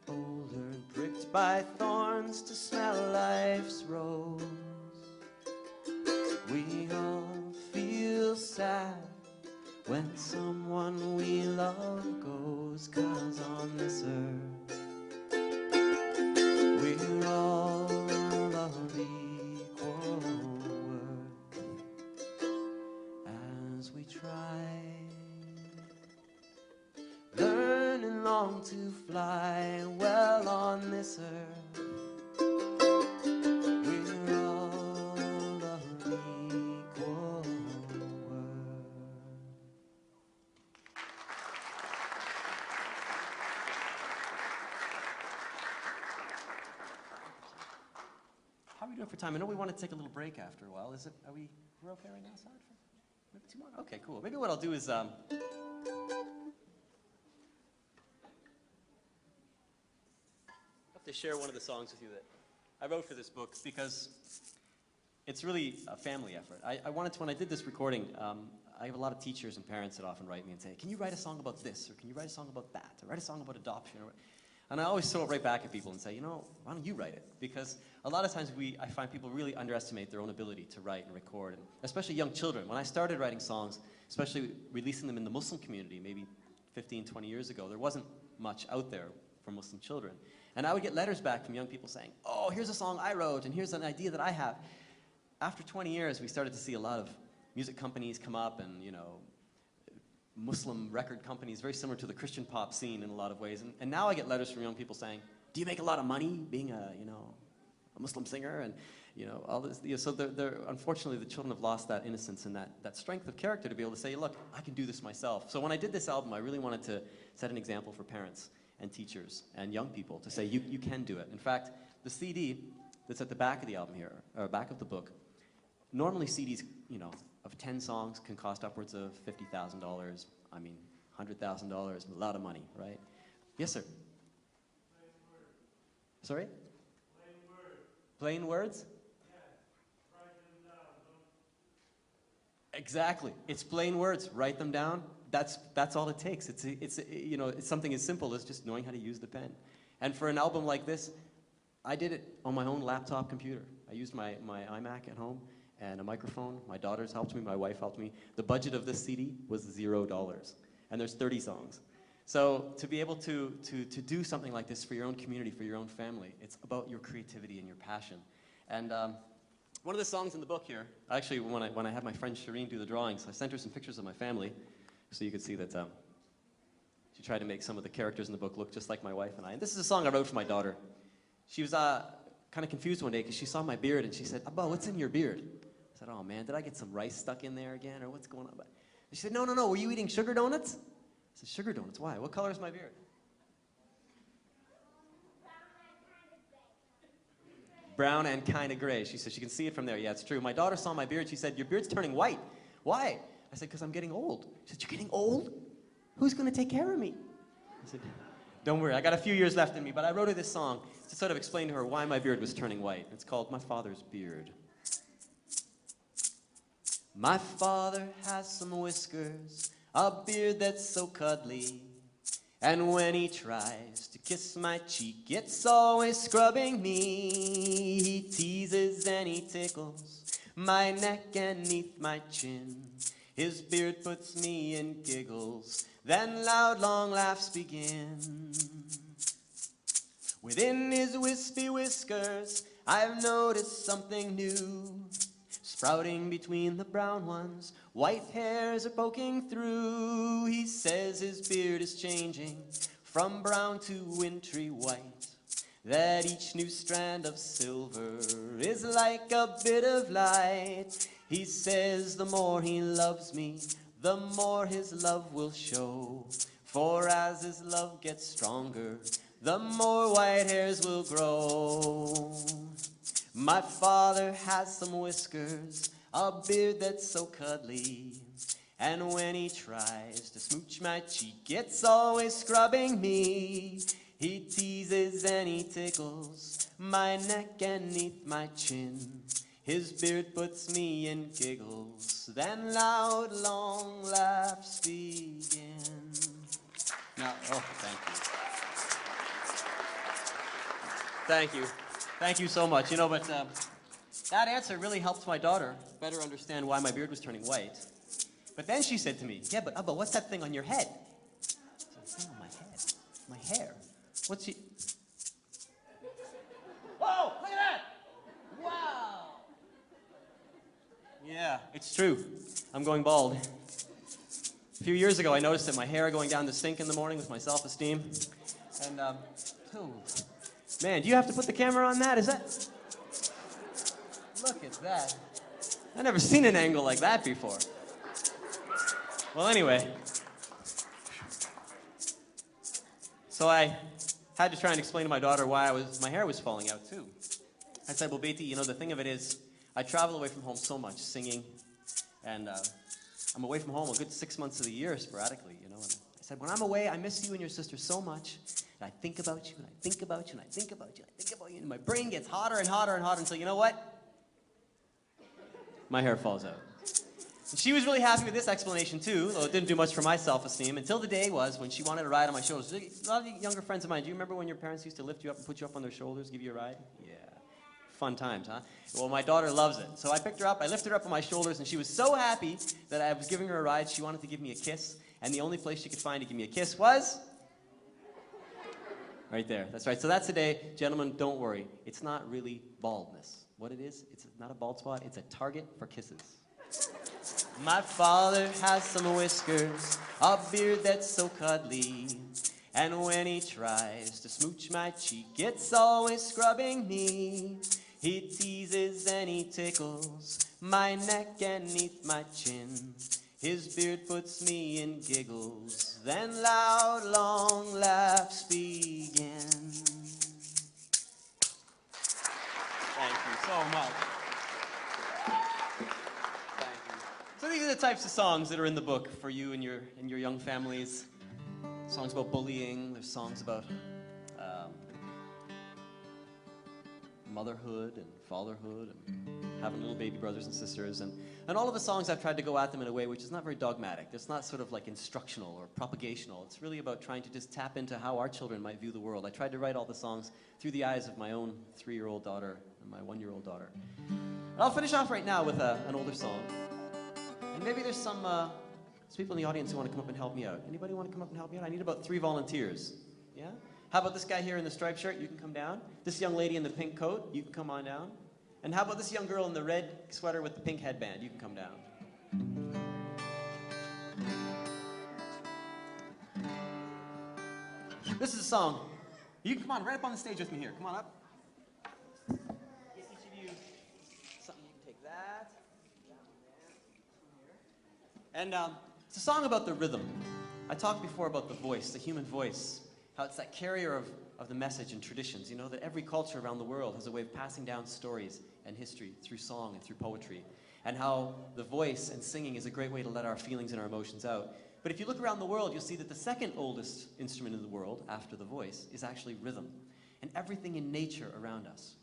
older, pricked by thorns to smell life's rose, we all feel sad when someone we love goes, 'cause on this earth we're all of equal worth as we try, learn and long to fly. Well, on this earth we're all of equal worth. How are we doing for time? I know we want to take a little break after a while. We're okay right now, Sarge? Maybe 2 more? Okay, cool. Maybe what I'll do is, I have to share one of the songs with you that I wrote for this book, because it's really a family effort. I wanted to, when I did this recording, I have a lot of teachers and parents that often write me and say, can you write a song about this, or can you write a song about that, or write a song about adoption? And I always throw it right back at people and say, you know, why don't you write it? Because a lot of times I find people really underestimate their own ability to write and record, and especially young children. When I started writing songs, especially releasing them in the Muslim community, maybe 15, 20 years ago, there wasn't much out there for Muslim children. And I would get letters back from young people saying, oh, here's a song I wrote, and here's an idea that I have. After 20 years, we started to see a lot of music companies come up and, you know, Muslim record companies, very similar to the Christian pop scene in a lot of ways. And now I get letters from young people saying, do you make a lot of money being a, you know, a Muslim singer? And, you know, all this. You know, so unfortunately, the children have lost that innocence and that strength of character to be able to say, look, I can do this myself. So when I did this album, I really wanted to set an example for parents and teachers and young people to say, you can do it. In fact, the CD that's at the back of the album here, or back of the book, normally CDs, you know, of 10 songs can cost upwards of $50,000. I mean, $100,000, a lot of money, right? Yes, sir. Sorry? Plain words. Plain words? Yes. Write them down. Exactly. It's plain words. Write them down. That's all it takes. It's you know, it's something as simple as just knowing how to use the pen. And for an album like this, I did it on my own laptop computer. I used my iMac at home and a microphone. My daughters helped me. My wife helped me. The budget of this CD was $0. And there's 30 songs. So to be able to do something like this for your own community, for your own family, it's about your creativity and your passion. And one of the songs in the book here, actually when I had my friend Shireen do the drawings, I sent her some pictures of my family so you could see that she tried to make some of the characters in the book look just like my wife and I. And this is a song I wrote for my daughter. She was kind of confused one day because she saw my beard and she said, Abba, what's in your beard? I said, oh man, did I get some rice stuck in there again or what's going on? And she said, no, were you eating sugar donuts? I said, sugar donuts, why? What color is my beard? Brown and kind of gray. She said, she can see it from there. Yeah, it's true. My daughter saw my beard. She said, your beard's turning white. Why? I said, because I'm getting old. She said, you're getting old? Who's going to take care of me? I said, don't worry, I got a few years left in me, but I wrote her this song to sort of explain to her why my beard was turning white. It's called My Father's Beard. My father has some whiskers, a beard that's so cuddly, and when he tries to kiss my cheek, it's always scrubbing me. He teases and he tickles my neck and 'neath my chin. His beard puts me in giggles, then loud long laughs begin. Within his wispy whiskers, I've noticed something new. Sprouting between the brown ones, white hairs are poking through. He says his beard is changing from brown to wintry white, that each new strand of silver is like a bit of light. He says the more he loves me, the more his love will show. For as his love gets stronger, the more white hairs will grow. My father has some whiskers, a beard that's so cuddly, and when he tries to smooch my cheek, it's always scrubbing me. He teases and he tickles my neck and 'neath my chin. His beard puts me in giggles, then loud long laughs begin. Now, oh, thank you. Thank you. Thank you so much. You know, but that answer really helped my daughter better understand why my beard was turning white. But then she said to me, yeah, but Abba, what's that thing on your head? I said, oh, my head, my hair. What's she? Whoa, look at that! Wow! Yeah, it's true. I'm going bald. A few years ago, I noticed that my hair going down the sink in the morning with my self-esteem. And, oh. Man, do you have to put the camera on that? Is that? Look at that. I've never seen an angle like that before. Well, anyway. So I had to try and explain to my daughter why my hair was falling out too. I said, well, Beti, you know, the thing of it is, I travel away from home so much, singing, and I'm away from home a good 6 months of the year sporadically, you know. And I said, when I'm away, I miss you and your sister so much. And I think about you, and I think about you, and I think about you, and I think about you, and my brain gets hotter and hotter and hotter until, you know what? My hair falls out. And she was really happy with this explanation too, though it didn't do much for my self-esteem, until the day was when she wanted to ride on my shoulders. A lot of younger friends of mine, do you remember when your parents used to lift you up and put you up on their shoulders, give you a ride? Yeah. Fun times, huh? Well, my daughter loves it. So I picked her up, I lifted her up on my shoulders, and she was so happy that I was giving her a ride, she wanted to give me a kiss, and the only place she could find to give me a kiss was Right there. That's right. So that's today. Gentlemen, don't worry. It's not really baldness. What it is, it's not a bald spot. It's a target for kisses. My father has some whiskers, a beard that's so cuddly. And when he tries to smooch my cheek, it's always scrubbing me. He teases and he tickles my neck and neath my chin. His beard puts me in giggles, then loud, long laughs begin. Thank you so much. Thank you. So these are the types of songs that are in the book for you and your young families. Songs about bullying. There's songs about motherhood and fatherhood and having little baby brothers and sisters. And all of the songs I've tried to go at them in a way which is not very dogmatic. It's not sort of like instructional or propagational. It's really about trying to just tap into how our children might view the world. I tried to write all the songs through the eyes of my own 3-year-old daughter and my 1-year-old daughter. And I'll finish off right now with an older song. And maybe there's some people in the audience who want to come up and help me out. Anybody want to come up and help me out? I need about 3 volunteers. Yeah? How about this guy here in the striped shirt? You can come down. This young lady in the pink coat? You can come on down. And how about this young girl in the red sweater with the pink headband? You can come down. This is a song. You can come on right up on the stage with me here. Come on up. Get each of you something. You can take that. And it's a song about the rhythm. I talked before about the voice, the human voice, how it's that carrier of the message and traditions. You know that every culture around the world has a way of passing down stories and history through song and through poetry, and how the voice and singing is a great way to let our feelings and our emotions out. But if you look around the world, you'll see that the second oldest instrument in the world, after the voice, is actually rhythm. And everything in nature around us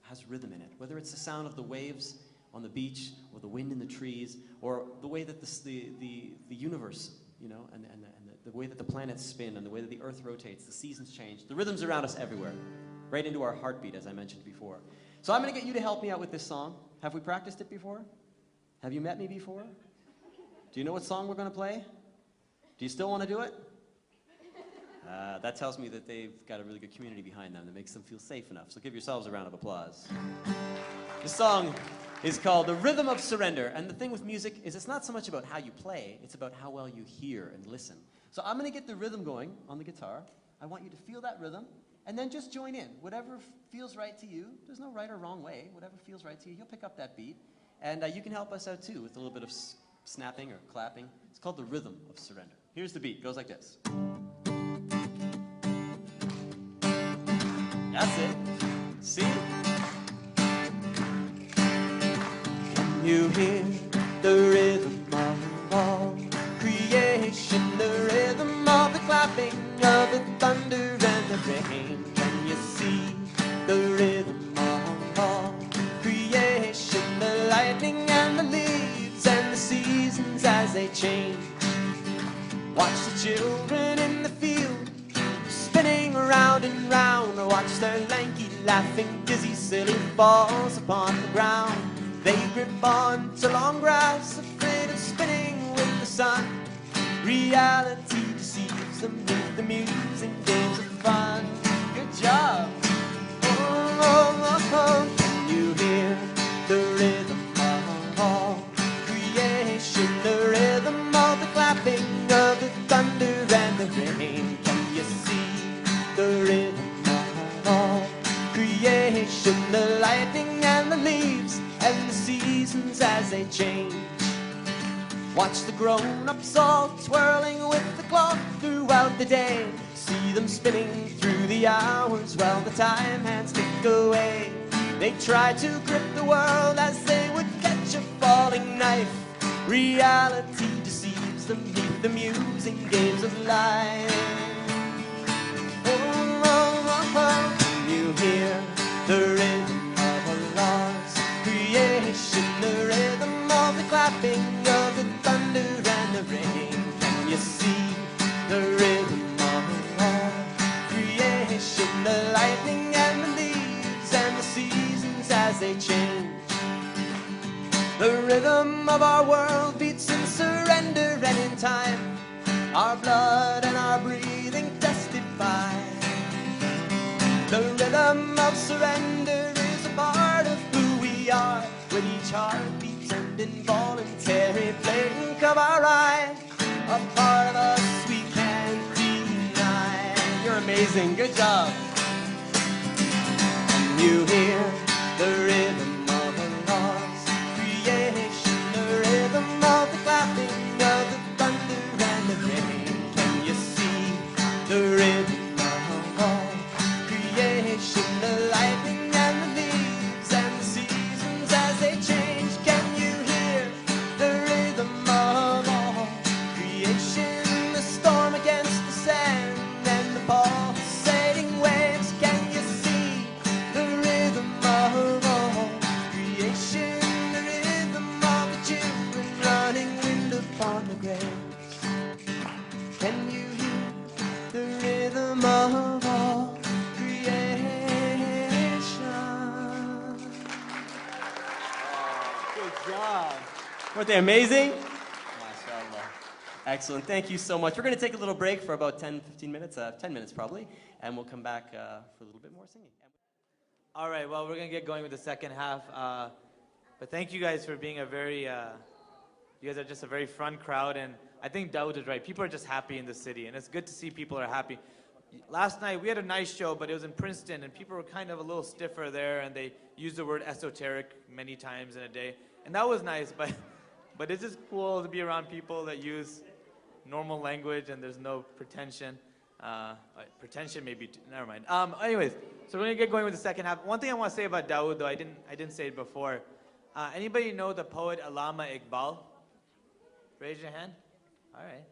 has rhythm in it, whether it's the sound of the waves on the beach, or the wind in the trees, or the way that the universe, you know, and the way that the planets spin, and the way that the earth rotates, the seasons change. The rhythm's around us everywhere, right into our heartbeat, as I mentioned before. So I'm going to get you to help me out with this song. Have we practiced it before? Have you met me before? Do you know what song we're going to play? Do you still want to do it? That tells me that they've got a really good community behind them that makes them feel safe enough. So give yourselves a round of applause. This song is called The Rhythm of Surrender. And the thing with music is it's not so much about how you play, it's about how well you hear and listen. So I'm going to get the rhythm going on the guitar. I want you to feel that rhythm, and then just join in. Whatever feels right to you. There's no right or wrong way. Whatever feels right to you, you'll pick up that beat. And you can help us out, too, with a little bit of snapping or clapping. It's called The Rhythm of Surrender. Here's the beat. It goes like this. That's it. See? Can you hear the rhythm of all creation, the rhythm of the clapping of the thunder and the rain? Can you see the rhythm of all creation, the lightning and the leaves and the seasons as they change? Watch the children in the field spinning round and round, or watch their lanky, laughing, dizzy, silly balls upon the ground. They grip on to long grass, afraid of spinning with the sun. Reality deceives them with the musing games of fun. Good job. Oh, oh, oh. Can you hear the rhythm of all creation, the rhythm of the clapping of the thunder and the rain? Can you see the rhythm of all creation, the lightning and the leaves and the seasons as they change? Watch the grown-ups all twirling with the clock throughout the day. See them spinning through the hours while the time hands tick away. They try to grip the world as they would catch a falling knife. Reality deceives them beneath the musing games of life. Oh, oh, oh, can you hear the rhythm of a lost creation, the rhythm of the clapping of the thunder and the rain? Can you see the rhythm of all creation, the lightning and the leaves and the seasons as they change? The rhythm of our world beats in surrender and in time. Our blood and our breathing testify. rhythm of surrender is a part of who we are. When each heart beats an involuntary blink of our eye, a part of us we can't deny. You're amazing, good job. And you hear the rhythm of a lost creation, the rhythm of the clapping of the thunder and the rain. Can you see the rhythm of all creation, the lightning and the leaves and the seasons as they change? Can you hear the rhythm of all creation, the storm against the sand and the pulsating waves? Can you see the rhythm of all creation, the rhythm of the children running wind upon the graves? Can you hear the rhythm of all creation? Good job. Weren't they amazing? MashaAllah. Excellent. Thank you so much. We're going to take a little break for about 10, 15 minutes, 10 minutes probably, and we'll come back for a little bit more singing. All right, well, we're going to get going with the second half. But thank you guys for being a very, you guys are just a very fun crowd. And I think Dawood is right. People are just happy in the city. And it's good to see people are happy. Last night, we had a nice show, but it was in Princeton. And people were kind of a little stiffer there. And they used the word esoteric many times in a day. And that was nice. But it's just cool to be around people that use normal language and there's no pretension. Pretension maybe, never mind. Anyways, so we're gonna get going with the second half. One thing I want to say about Dawood, though, I didn't say it before. Anybody know the poet Allama Iqbal? Raise your hand. All right,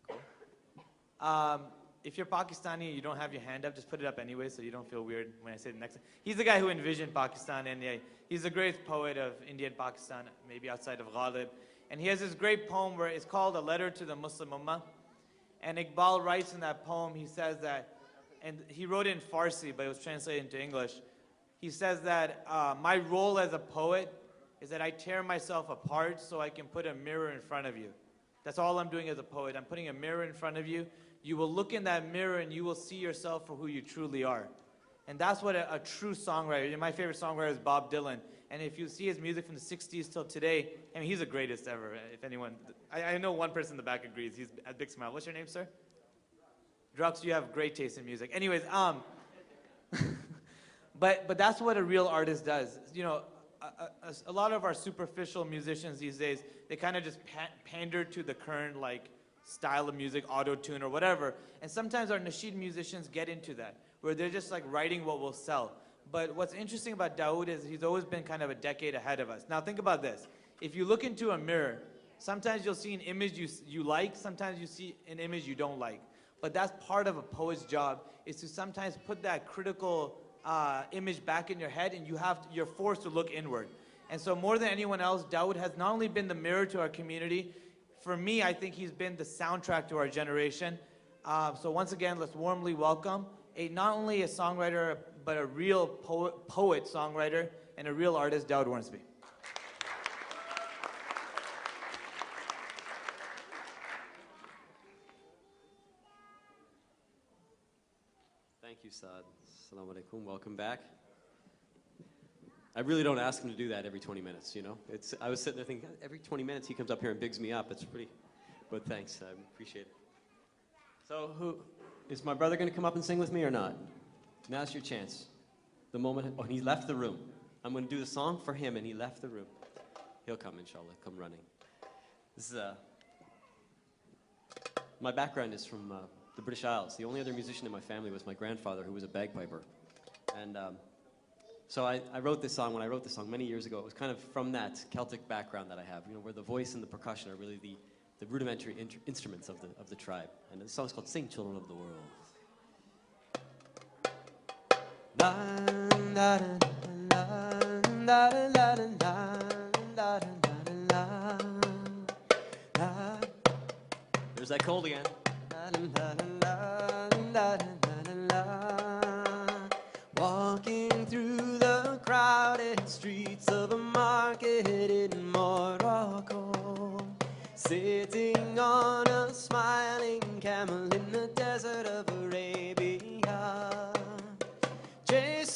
cool. If you're Pakistani and you don't have your hand up, just put it up anyway so you don't feel weird when I say the next thing. He's the guy who envisioned Pakistan, and he's the greatest poet of India and Pakistan, maybe outside of Ghalib. And he has this great poem where it's called A Letter to the Muslim Ummah. And Iqbal writes in that poem, he says that, and he wrote it in Farsi, but it was translated into English. He says that my role as a poet is that I tear myself apart so I can put a mirror in front of you. That's all I'm doing as a poet. I'm putting a mirror in front of you. You will look in that mirror and you will see yourself for who you truly are. And that's what a true songwriter, my favorite songwriter is Bob Dylan. And if you see his music from the 60s till today, I mean, he's the greatest ever, if anyone. I know one person in the back agrees. He's a big smile. What's your name, sir? Drux, you have great taste in music. Anyways, but that's what a real artist does. You know, a lot of our superficial musicians these days, they kind of just pander to the current, like, style of music, auto-tune or whatever. And sometimes our nasheed musicians get into that, where they're just like writing what will sell. But what's interesting about Dawood is he's always been kind of a decade ahead of us. Now think about this. If you look into a mirror, sometimes you'll see an image you like, sometimes you see an image you don't like. But that's part of a poet's job, is to sometimes put that critical image back in your head, and you're forced to look inward. And so more than anyone else, Dawood has not only been the mirror to our community, for me, I think he's been the soundtrack to our generation. So once again, let's warmly welcome not only a songwriter, but a real poet, songwriter, and a real artist, Dawood Wharnsby. Thank you, Saad. Assalamu alaikum. Welcome back. I really don't ask him to do that every 20 minutes, you know? I was sitting there thinking, every 20 minutes he comes up here and bigs me up. It's pretty, but thanks. I appreciate it. So is my brother going to come up and sing with me or not? Now's your chance. The moment, he left the room. I'm going to do the song for him, and he left the room. He'll come, inshallah, come running. This is my background is from the British Isles. The only other musician in my family was my grandfather, who was a bagpiper. And so I wrote this song. When I wrote this song many years ago, it was kind of from that Celtic background that I have, you know, where the voice and the percussion are really the rudimentary instruments of the tribe. And the song's called Sing, Children of the World. There's that cold again. Walking through the crowded streets of a market in Morocco, sitting on a smiling camel in the desert of Arabia, chasing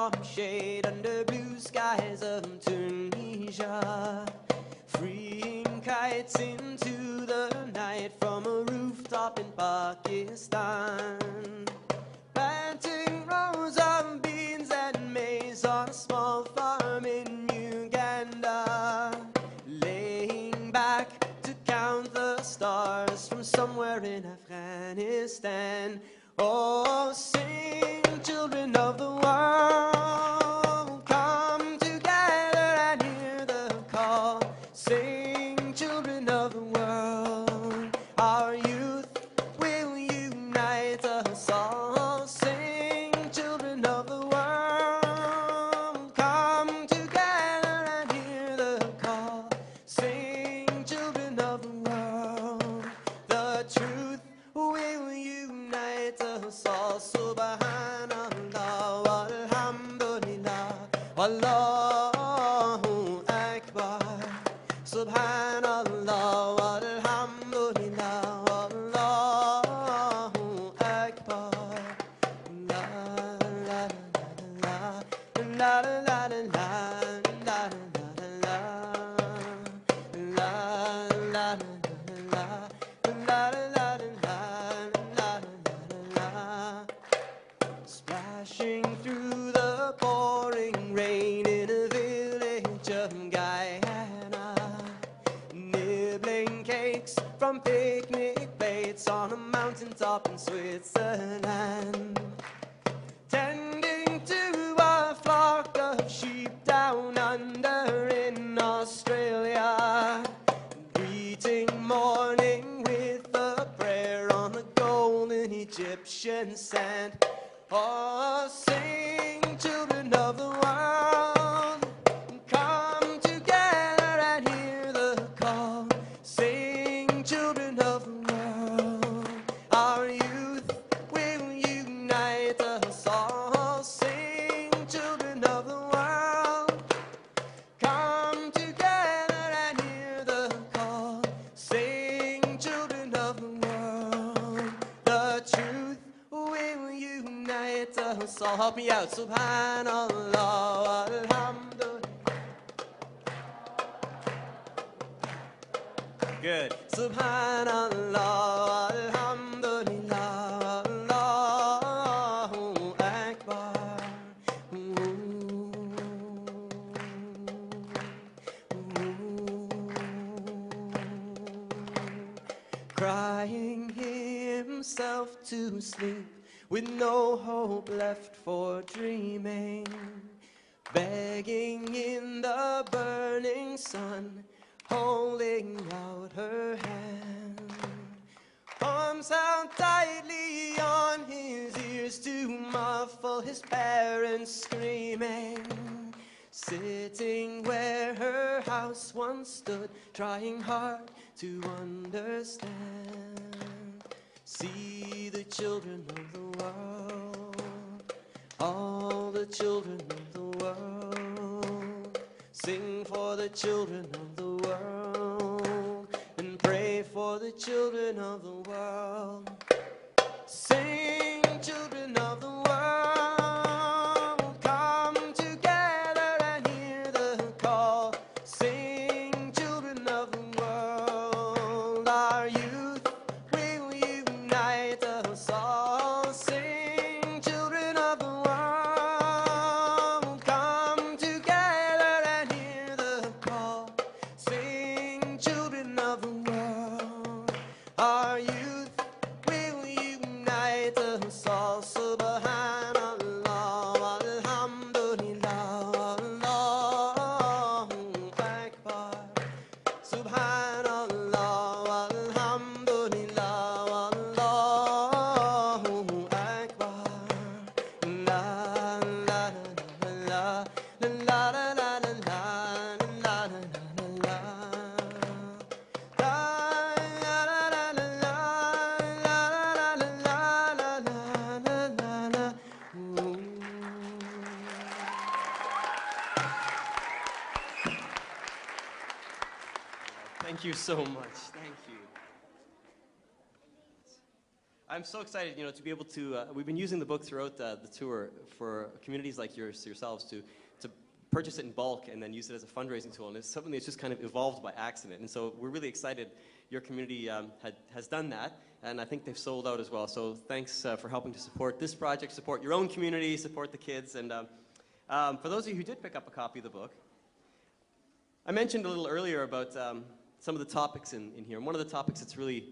warm shade under blue skies of Tunisia. Freeing kites into the night from a rooftop in Pakistan. Planting rows of beans and maize on a small farm in Uganda. Laying back to count the stars from somewhere in Afghanistan. Oh, sing, children of the world, come together and hear the call. Sing, children of the world, our youth will unite us all. Sing, children of the world, come together and hear the call. Sing, children of the world, the truth will unite us all. Subhanallah walhamdulillah wallahu akbar. Subhanallah walhamdulillah wallahu akbar. La la la la la la la la la la la. Splashing through the pouring rain in a village of Guyana, nibbling cakes from picnic plates on a mountaintop in Switzerland, tending to a flock of sheep down under in Australia, greeting morning with a prayer on the golden Egyptian sand. Oh, sing, children of the world, come together and hear the call. Sing, children of the world, our youth will unite us all. Sing, children of the world, come together and hear the call. Sing, children of the world, the truth will unite us all. Help me out. Subhanallah walhamdulillah. Good. Subhanallah walhamdulillah wallahu akbar. Crying himself to sleep with no hope left for dreaming, begging in the burning sun, holding out her hand, arms held tightly on his ears to muffle his parents screaming, sitting where her house once stood, trying hard to understand. See the children of the world, all the children of the world. Sing for the children of the world and pray for the children of the world. Sing, children of the world, come together and hear the call. Sing, children of the world, our youth will unite us all. Sing, children of the world, come together and hear the call. Sing, children of the world, our youth will unite us all. Subhanallah walhamdulillah wallahu akbar. Subhanallah walhamdulillah wallahu akbar. La la la la la la la la la la la. Thank you so much. Thank you. I I'm so excited, to be able to. We've been using the book throughout the tour for communities like yourselves to purchase it in bulk and then use it as a fundraising tool. And it's something that's just kind of evolved by accident. And so we're really excited your community has done that. And I think they've sold out as well. So thanks for helping to support this project, support your own community, support the kids. And for those of you who did pick up a copy of the book, I mentioned a little earlier about some of the topics in here. And one of the topics that's really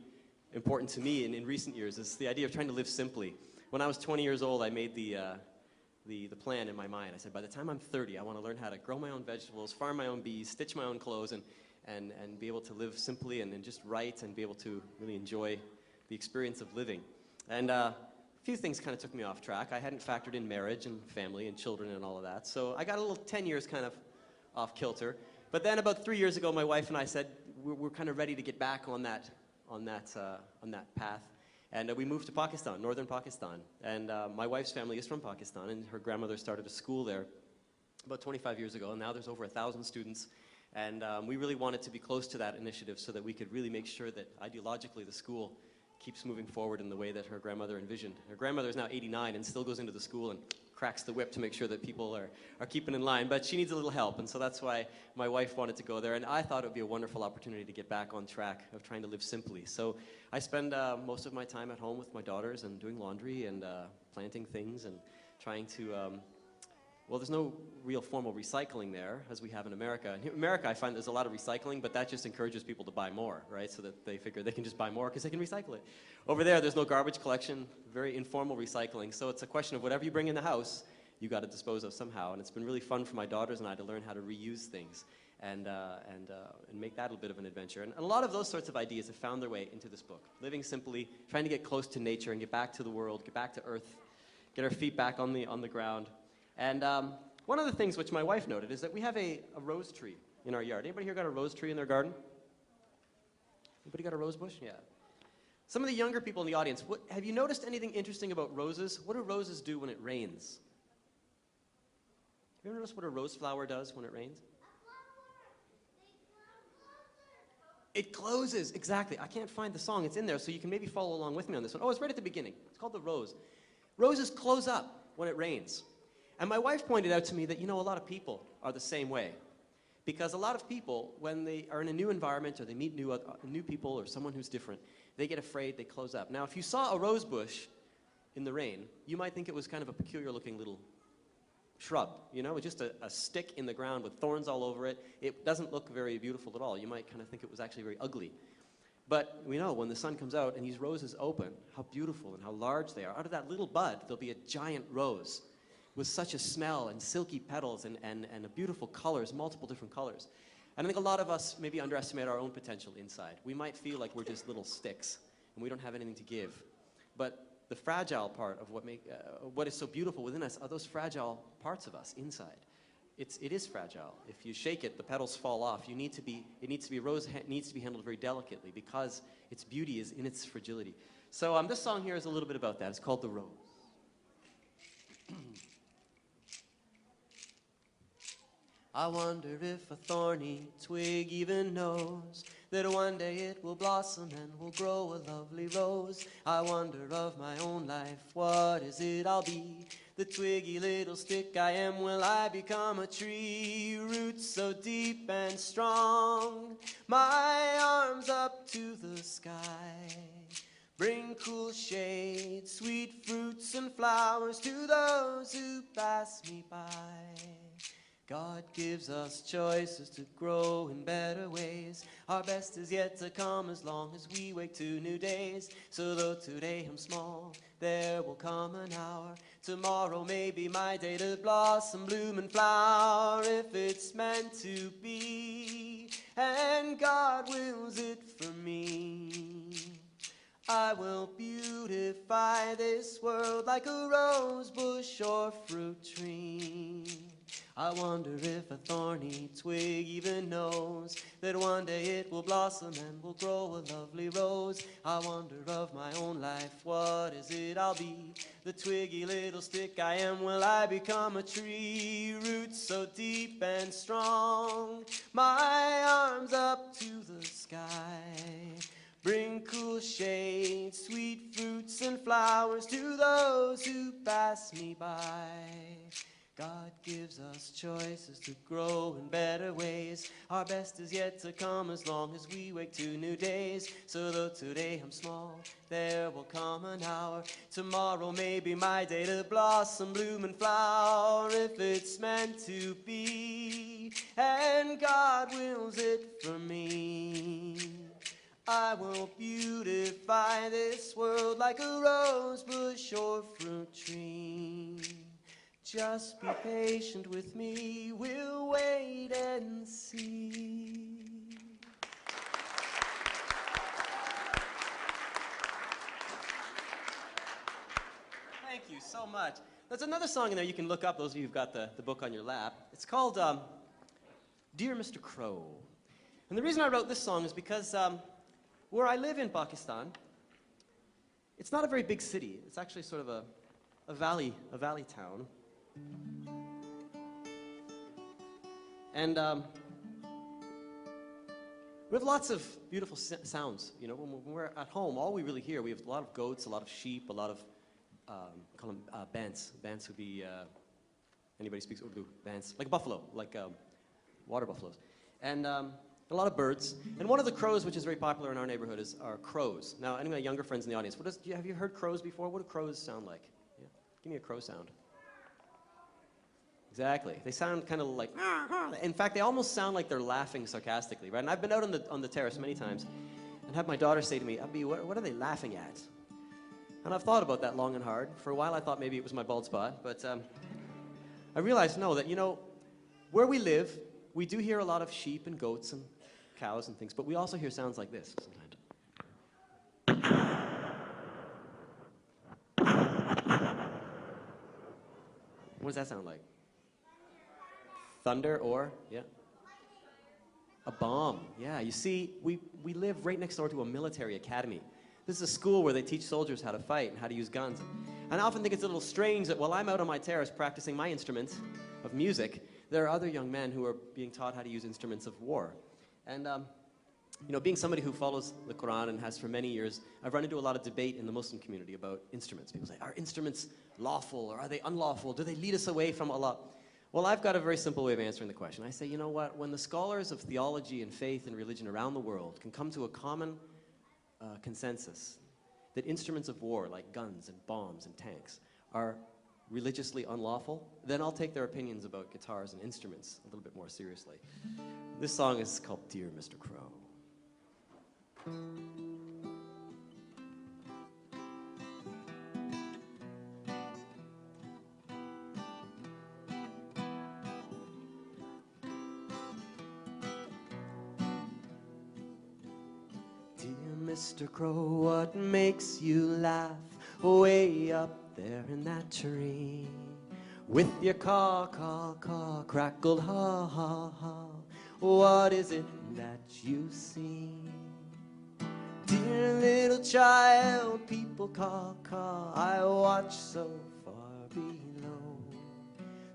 important to me in recent years is the idea of trying to live simply. When I was 20 years old, I made the plan in my mind. I said, by the time I'm 30, I want to learn how to grow my own vegetables, farm my own bees, stitch my own clothes, and be able to live simply and just write and be able to really enjoy the experience of living. And a few things kind of took me off track. I hadn't factored in marriage and family and children and all of that. So I got a little 10 years kind of off kilter. But then about 3 years ago, my wife and I said we're kind of ready to get back on that path. And we moved to Pakistan, northern Pakistan. And my wife's family is from Pakistan, and her grandmother started a school there about 25 years ago. And now there's over 1,000 students. And we really wanted to be close to that initiative so that we could really make sure that ideologically the school keeps moving forward in the way that her grandmother envisioned. Her grandmother is now 89 and still goes into the school and cracks the whip to make sure that people are keeping in line. But she needs a little help, and so that's why my wife wanted to go there. And I thought it would be a wonderful opportunity to get back on track of trying to live simply. So I spend most of my time at home with my daughters and doing laundry and planting things and trying to well, there's no real formal recycling there, as we have in America. In America, I find there's a lot of recycling, but that just encourages people to buy more, right? So that they figure they can just buy more because they can recycle it. Over there's no garbage collection, very informal recycling. So it's a question of whatever you bring in the house, you got to dispose of somehow. And it's been really fun for my daughters and I to learn how to reuse things and make that a bit of an adventure. And a lot of those sorts of ideas have found their way into this book. Living simply, trying to get close to nature and get back to the world, get back to earth, get our feet back on the ground. And one of the things which my wife noted is that we have a rose tree in our yard. Anybody here got a rose tree in their garden? Anybody got a rose bush? Yeah. Some of the younger people in the audience, have you noticed anything interesting about roses? What do roses do when it rains? Have you ever noticed what a rose flower does when it rains? It closes, exactly. I can't find the song. It's in there, so you can maybe follow along with me on this one. Oh, it's right at the beginning. It's called The Rose. Roses close up when it rains. And my wife pointed out to me that, a lot of people are the same way. Because a lot of people, when they are in a new environment or they meet new people or someone who's different, they get afraid, they close up. Now, if you saw a rose bush in the rain, you might think it was kind of a peculiar-looking little shrub, just a stick in the ground with thorns all over it. It doesn't look very beautiful at all. You might kind of think it was actually very ugly. But we know when the sun comes out and these roses open, how beautiful and how large they are. Out of that little bud, there'll be a giant rose with such a smell and silky petals and beautiful colors, multiple different colors. And I think a lot of us maybe underestimate our own potential inside. We might feel like we're just little sticks and we don't have anything to give. But the fragile part of what is so beautiful within us are those fragile parts of us inside. It is fragile. If you shake it, the petals fall off. Rose needs to be handled very delicately because its beauty is in its fragility. So this song here is a little bit about that. It's called The Rose. I wonder if a thorny twig even knows that one day it will blossom and will grow a lovely rose. I wonder of my own life, what is it I'll be? The twiggy little stick I am, will I become a tree? Roots so deep and strong, my arms up to the sky. Bring cool shade, sweet fruits and flowers to those who pass me by. God gives us choices to grow in better ways. Our best is yet to come as long as we wake to new days. So though today I'm small, there will come an hour. Tomorrow may be my day to blossom, bloom and flower if it's meant to be. And God wills it for me. I will beautify this world like a rose bush or fruit tree. I wonder if a thorny twig even knows that one day it will blossom and will grow a lovely rose. I wonder of my own life, what is it I'll be? The twiggy little stick I am, will I become a tree? Roots so deep and strong, my arms up to the sky. Bring cool shade, sweet fruits and flowers to those who pass me by. God gives us choices to grow in better ways. Our best is yet to come as long as we wake to new days. So though today I'm small, there will come an hour. Tomorrow may be my day to blossom, bloom and flower if it's meant to be. And God wills it for me. I will beautify this world like a rose bush or fruit tree. Just be patient with me, we'll wait and see. Thank you so much. There's another song in there you can look up, those of you who've got the book on your lap. It's called Dear Mr. Crow. And the reason I wrote this song is because where I live in Pakistan, it's not a very big city. It's actually sort of a valley town. And we have lots of beautiful sounds. You know, when we're at home, all we really hear, we have a lot of goats, a lot of sheep, a lot of, call them bants. Bants would be, anybody speaks Urdu, bants, like buffalo, like water buffaloes. And a lot of birds. And one of the crows, which is very popular in our neighborhood, are crows. Now, any of my younger friends in the audience, have you heard crows before? What do crows sound like? Yeah. Give me a crow sound. Exactly. They sound kind of like, in fact, they almost sound like they're laughing sarcastically, right? And I've been out on the terrace many times and had my daughter say to me, Abhi, what are they laughing at? And I've thought about that long and hard. For a while, I thought maybe it was my bald spot, but I realized, no, that, you know, where we live, we do hear a lot of sheep and goats and cows and things, but we also hear sounds like this sometimes. What does that sound like? Thunder or, yeah, a bomb. Yeah, you see, we live right next door to a military academy. This is a school where they teach soldiers how to fight and how to use guns. And I often think it's a little strange that while I'm out on my terrace practicing my instrument of music, there are other young men who are being taught how to use instruments of war. And, you know, being somebody who follows the Quran and has for many years, I've run into a lot of debate in the Muslim community about instruments. People say, are instruments lawful or are they unlawful? Do they lead us away from Allah? Well, I've got a very simple way of answering the question. I say, you know what? When the scholars of theology and faith and religion around the world can come to a common consensus that instruments of war, like guns and bombs and tanks, are religiously unlawful, then I'll take their opinions about guitars and instruments a little bit more seriously. This song is called Dear Mr. Crow. Mr. Crow, what makes you laugh way up there in that tree? With your caw, caw, caw, crackled ha, ha, ha, what is it that you see? Dear little child, people caw, caw, I watch so far below,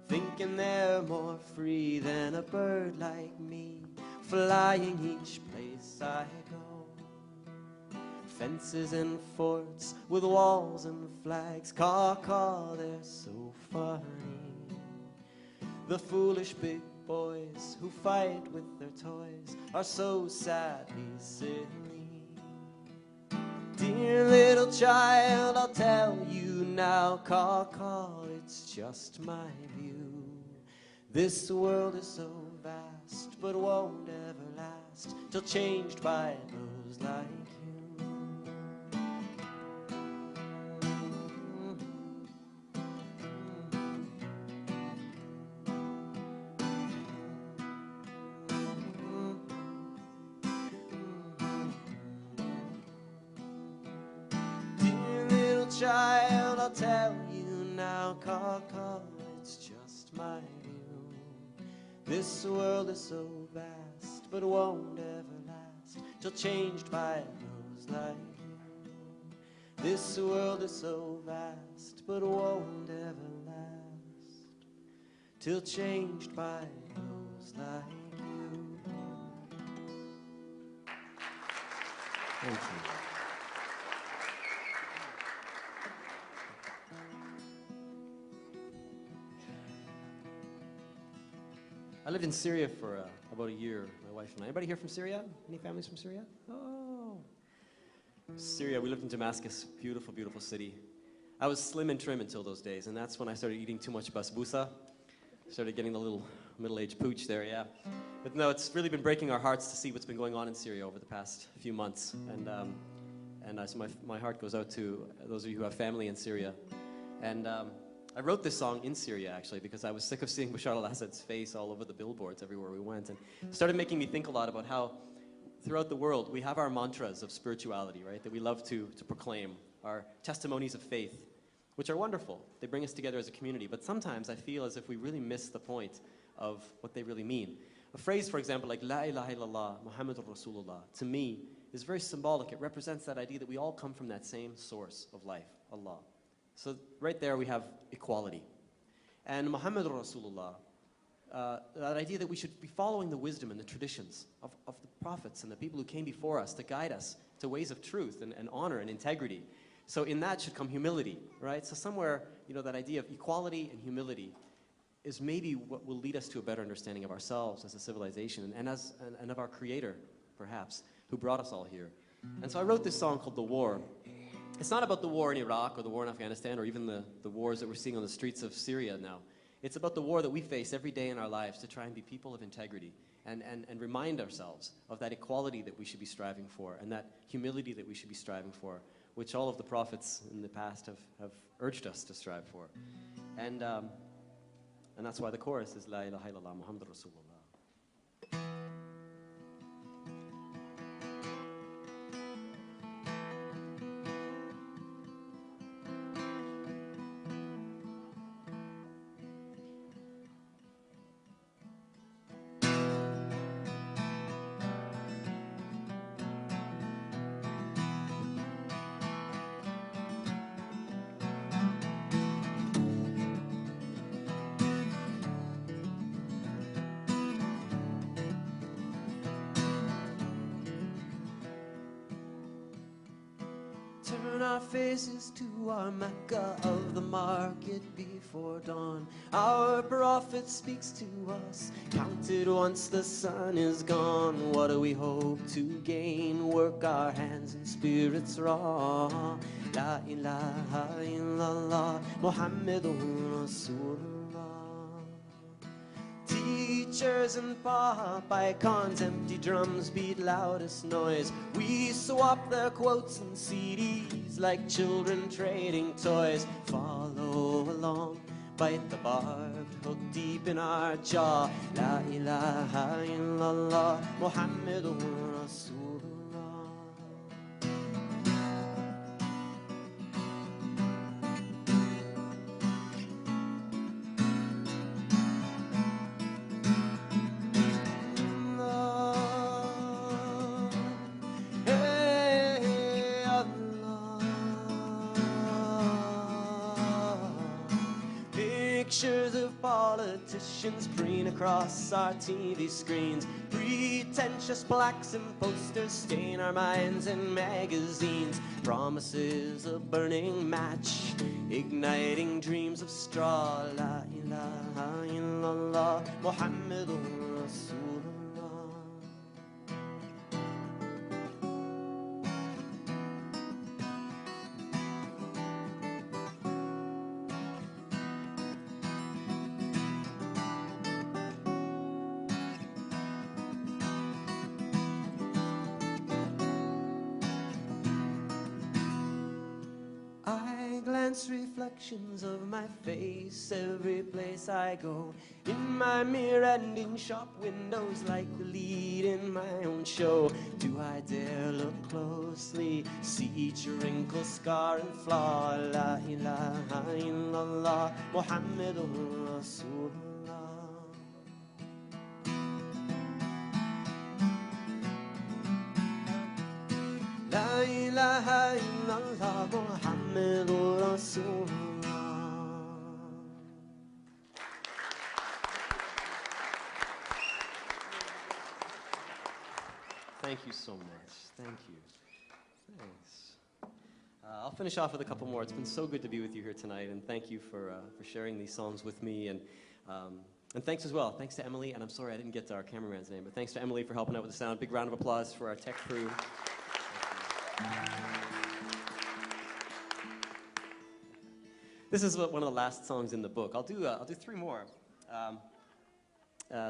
thinking they're more free than a bird like me, flying each place I go. Fences and forts with walls and flags, caw, caw, they're so funny. The foolish big boys who fight with their toys are so sadly silly. Dear little child, I'll tell you now, caw, caw, it's just my view. This world is so vast, but won't ever last till changed by those like you. Child, I'll tell you now, caw, caw, it's just my view. This world is so vast, but won't ever last till changed by those like you. This world is so vast, but won't ever last till changed by those like you. Thank you. I lived in Syria for about a year, my wife and I. Anybody here from Syria? Any families from Syria? Oh. Syria, we lived in Damascus. Beautiful, beautiful city. I was slim and trim until those days, and that's when I started eating too much basbousa. Started getting the little middle-aged pooch there, yeah. But no, it's really been breaking our hearts to see what's been going on in Syria over the past few months. So my heart goes out to those of you who have family in Syria. And I wrote this song in Syria, actually, because I was sick of seeing Bashar al-Assad's face all over the billboards everywhere we went. And it started making me think a lot about how throughout the world we have our mantras of spirituality, right, that we love to proclaim, our testimonies of faith, which are wonderful. They bring us together as a community. But sometimes I feel as if we really miss the point of what they really mean. A phrase, for example, like La ilaha illallah, Muhammadur Rasulullah, to me is very symbolic. It represents that idea that we all come from that same source of life, Allah. So right there we have equality. And Muhammadur Rasulullah, that idea that we should be following the wisdom and the traditions of the prophets and the people who came before us to guide us to ways of truth and honor and integrity. So in that should come humility, right? So somewhere, that idea of equality and humility is maybe what will lead us to a better understanding of ourselves as a civilization and of our Creator, perhaps, who brought us all here. And so I wrote this song called The War. It's not about the war in Iraq or the war in Afghanistan or even the wars that we're seeing on the streets of Syria now. It's about the war that we face every day in our lives to try and be people of integrity and remind ourselves of that equality that we should be striving for and that humility that we should be striving for, which all of the prophets in the past have urged us to strive for. And that's why the chorus is La ilaha illallah Muhammadur Rasulullah. Turn our faces to our Mecca of the market before dawn. Our prophet speaks to us, counted once the sun is gone. What do we hope to gain? Work our hands and spirits raw. La ilaha illallah Muhammadur Rasulullah. Teachers and pop icons, empty drums beat loudest noise. We swap their quotes and CDs like children trading toys. Follow along, bite the barbed hook deep in our jaw. La ilaha illallah Muhammadur Rasulullah. Pictures of politicians preen across our TV screens. Pretentious plaques and posters stain our minds and magazines. Promises a burning match, igniting dreams of straw. La ilaha illallah Muhammadur Rasulullah. Reflections of my face every place I go, in my mirror and in shop windows, like the lead in my own show. Do I dare look closely, see each wrinkle, scar and flaw? La ilaha illallah Muhammadur Rasulullah. La ilaha illallah Muhammadur Rasulullah. Thank you so much. Thank you. Thanks. I'll finish off with a couple more. It's been so good to be with you here tonight, and thank you for sharing these songs with me. And thanks as well. Thanks to Emily, and I'm sorry I didn't get to our cameraman's name, but thanks to Emily for helping out with the sound. Big round of applause for our tech crew. This is one of the last songs in the book. I'll do 3 more.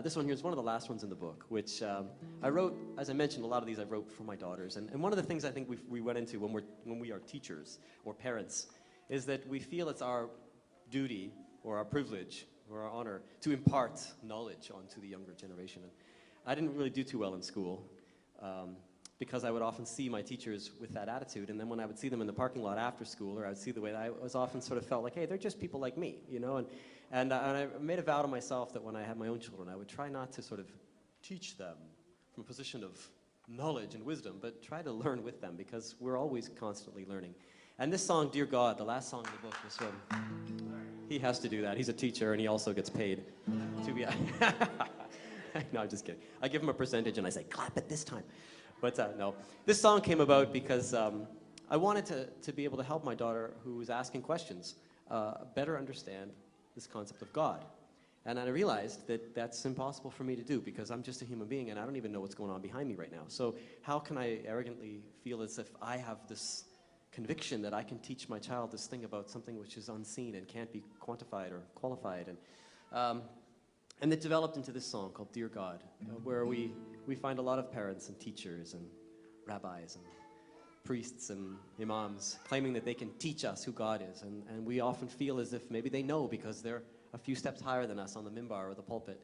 This one here is one of the last ones in the book, which I wrote, as I mentioned, a lot of these I wrote for my daughters. And one of the things I think we went into when we are teachers or parents is that we feel it's our duty or our privilege or our honor to impart knowledge onto the younger generation. And I didn't really do too well in school because I would often see my teachers with that attitude. And then when I would see them in the parking lot after school, or I would see the way that I was often sort of felt like, hey, they're just people like me, you know? And I made a vow to myself that when I had my own children, I would try not to sort of teach them from a position of knowledge and wisdom, but try to learn with them, because we're always constantly learning. And this song, Dear God, the last song in the book, was from... He has to do that. He's a teacher, and he also gets paid to be... No, I'm just kidding. I give him a percentage, and I say, clap it this time. But no. This song came about because I wanted to be able to help my daughter, who was asking questions, better understand this concept of God. And I realized that that's impossible for me to do, because I'm just a human being and I don't even know what's going on behind me right now. So how can I arrogantly feel as if I have this conviction that I can teach my child this thing about something which is unseen and can't be quantified or qualified? And it developed into this song called Dear God, where we find a lot of parents and teachers and rabbis and priests and imams claiming that they can teach us who God is. And we often feel as if maybe they know because they're a few steps higher than us on the minbar or the pulpit.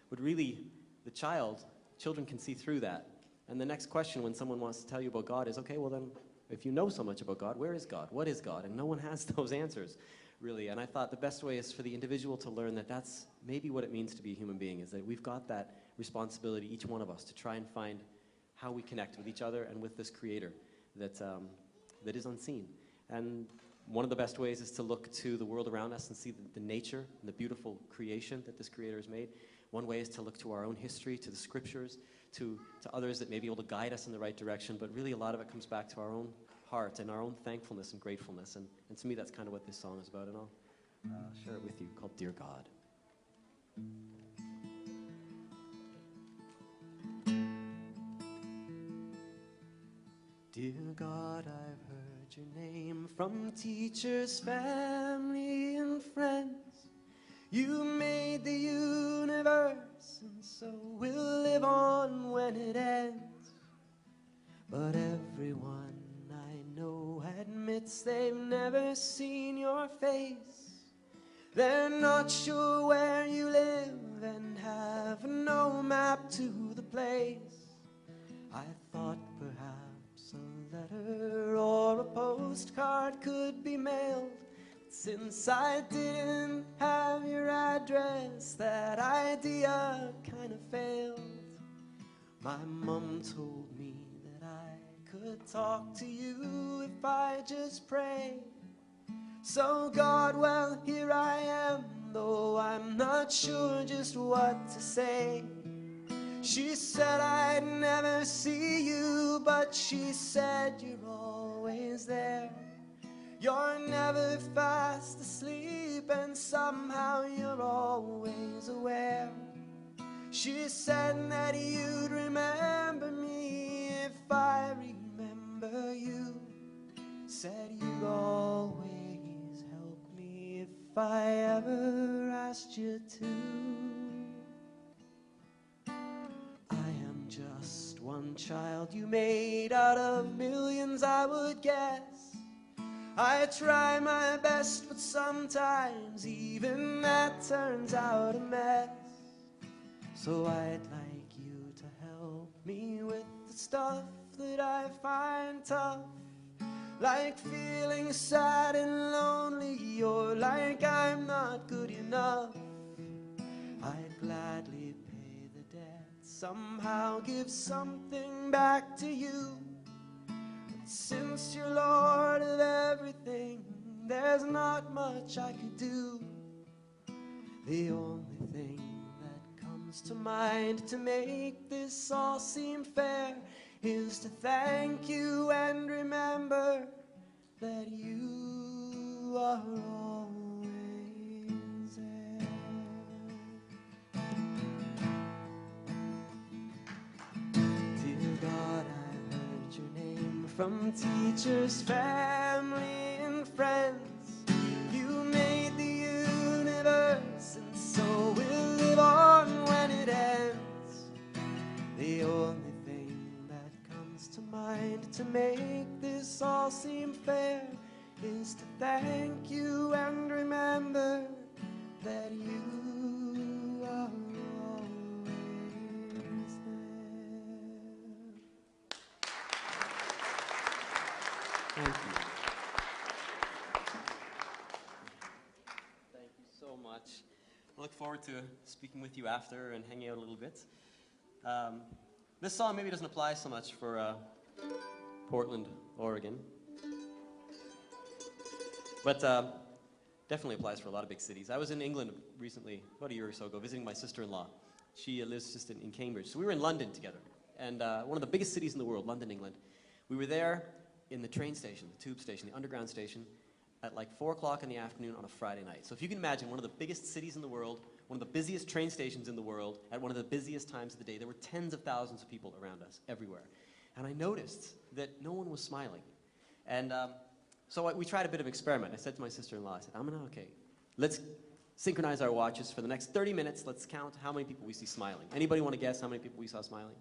But really, children can see through that. And the next question when someone wants to tell you about God is, okay, well then, if you know so much about God, where is God? What is God? And no one has those answers, really. And I thought the best way is for the individual to learn that that's maybe what it means to be a human being, is that we've got that responsibility, each one of us, to try and find how we connect with each other and with this Creator that is unseen. And one of the best ways is to look to the world around us and see the nature and the beautiful creation that this Creator has made. One way is to look to our own history, to the scriptures, to others that may be able to guide us in the right direction. But really, a lot of it comes back to our own heart and our own thankfulness and gratefulness. And to me, that's kind of what this song is about. And I'll share it with you, called Dear God. Dear God, I've heard your name from teachers, family, and friends. You made the universe, and so we'll live on when it ends. But everyone I know admits they've never seen your face. They're not sure where you live and have no map to the place. I thought perhaps a letter or a postcard could be mailed. Since I didn't have your address, that idea kind of failed. My mom told me that I could talk to you if I just prayed. So God, well, here I am, though I'm not sure just what to say. She said I'd never see you, but she said you're always there. You're never fast asleep, and somehow you're always aware. She said that you'd remember me if I remember you. Said you'd always help me if I ever asked you to. I am just one child you made out of millions, I would guess. I try my best, but sometimes even that turns out a mess. So I'd like you to help me with the stuff that I find tough, like feeling sad and lonely, or like I'm not good enough. I'd gladly pay the debt, somehow give something back to you. Since you're Lord of everything, there's not much I could do. The only thing that comes to mind to make this all seem fair is to thank you and remember that you are always there. Dear God, I heard your name from teachers, family, and friends. You made the universe, and so will live on when it ends. The only thing that comes to mind to make this all seem fair is to thank you and remember that you are always there. Thank you. Thank you so much. I look forward to speaking with you after and hanging out a little bit. This song maybe doesn't apply so much for Portland, Oregon, but definitely applies for a lot of big cities. I was in England recently, about a year or so ago, visiting my sister-in-law. She lives just in Cambridge. So we were in London together, and one of the biggest cities in the world, London, England. We were there in the train station, the tube station, the underground station, at like 4 o'clock in the afternoon on a Friday night. So if you can imagine, one of the biggest cities in the world, one of the busiest train stations in the world, at one of the busiest times of the day, there were tens of thousands of people around us, everywhere. And I noticed that no one was smiling. And so we tried a bit of experiment. I said to my sister-in-law, I said, okay, let's synchronize our watches for the next 30 minutes. Let's count how many people we see smiling. Anybody want to guess how many people we saw smiling?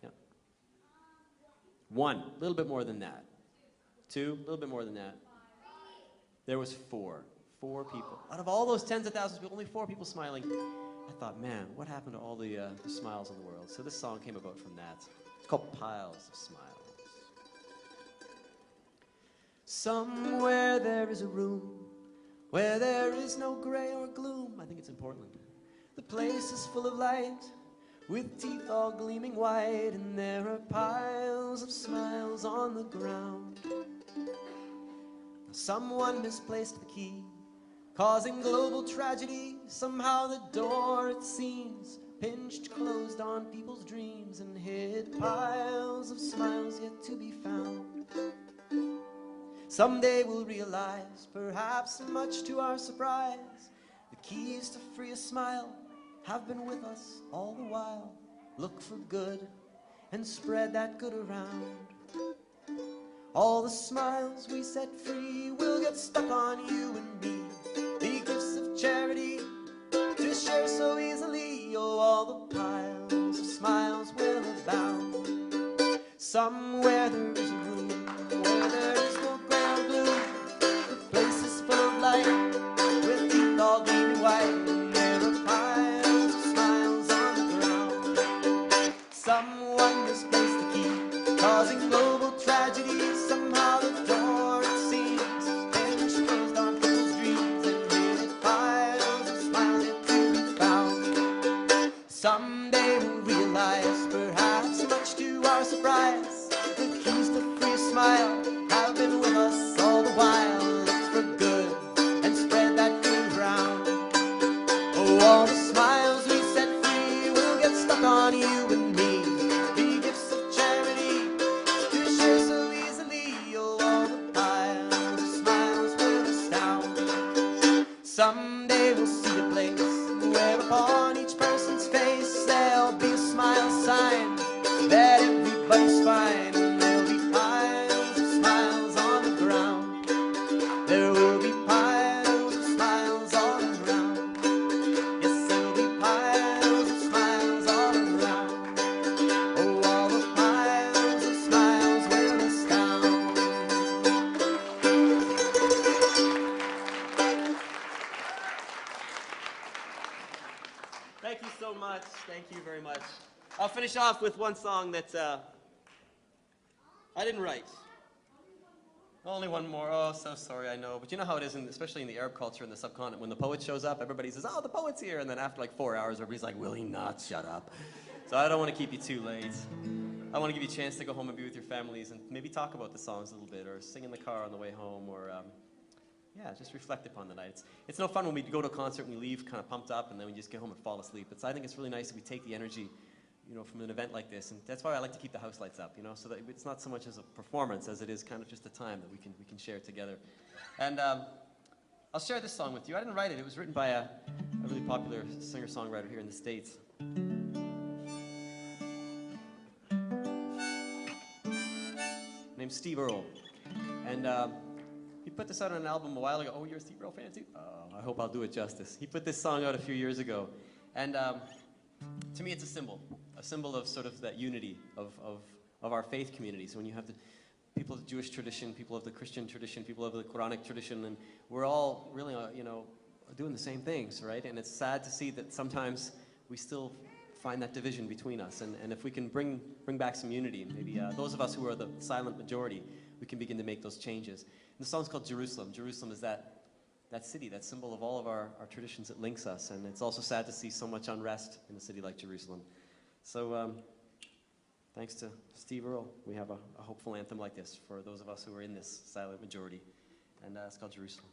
Yeah. 1, a little bit more than that. 2, a little bit more than that. There was 4. 4 people. Out of all those tens of thousands of people, only 4 people smiling. I thought, man, what happened to all the smiles in the world? So this song came about from that. It's called Piles of Smiles. Somewhere there is a room where there is no gray or gloom. I think it's in Portland. The place is full of light, with teeth all gleaming white, and there are piles of smiles on the ground. Someone misplaced the key, causing global tragedy. Somehow the door, it seems, pinched closed on people's dreams and hid piles of smiles yet to be found. Someday we'll realize, perhaps much to our surprise, the keys to free a smile have been with us all the while. Look for good and spread that good around. All the smiles we set free will get stuck on you and me. The gifts of charity to share so easily. Oh, all the piles of smiles will abound. Somewhere there is a room where there is no gray or gloom. The place is full of light, with teeth all gleaming white. There are piles of smiles on the ground. Someone misplaced the key, causing global tragedy. Somehow the door, it seems, pinched closed on people's dreams and hid piles of smiles yet to be found. Someday we'll realize, perhaps much to our surprise, the keys to free a smile have been with us all the while. Look for good and spread that good around. Oh, all the smiles we set free will get stuck on you and me. Be gifts of charity to share so easily. Oh, all the piles of smiles will astound. Someday we'll see a place where upon each person's face there'll be a smile sign that everybody's fine. And there'll be piles of smiles on the ground. There will be piles of smiles all around. Yes, there'll be piles of smiles all around. Oh, all the piles of smiles will astound. Thank you so much. Thank you very much. I'll finish off with one song that I didn't write. Only one more. Oh, so sorry, I know. But you know how it is, especially in the Arab culture in the subcontinent, when the poet shows up, everybody says, oh, the poet's here. And then after like 4 hours, everybody's like, will he not shut up? So I don't want to keep you too late. I want to give you a chance to go home and be with your families and maybe talk about the songs a little bit, or sing in the car on the way home, or yeah, just reflect upon the night. It's no fun when we go to a concert and we leave kind of pumped up and then we just get home and fall asleep. I think it's really nice that we take the energy from an event like this. And that's why I like to keep the house lights up, so that it's not so much as a performance as it is kind of just a time that we can share together. And I'll share this song with you. I didn't write it. It was written by a really popular singer-songwriter here in the States. Named Steve Earle. And he put this out on an album a while ago. Oh, you're a Steve Earle fan too? Oh, I hope I'll do it justice. He put this song out a few years ago. And to me, it's a symbol of sort of that unity of our faith community. So when you have the people of the Jewish tradition, people of the Christian tradition, people of the Quranic tradition, and we're all really, doing the same things, right? And it's sad to see that sometimes we still find that division between us. And if we can bring back some unity, and maybe those of us who are the silent majority, we can begin to make those changes. And the song's called Jerusalem. Jerusalem is that city, that symbol of all of our traditions that links us. And it's also sad to see so much unrest in a city like Jerusalem. So thanks to Steve Earle, we have a hopeful anthem like this for those of us who are in this silent majority. And it's called Jerusalem.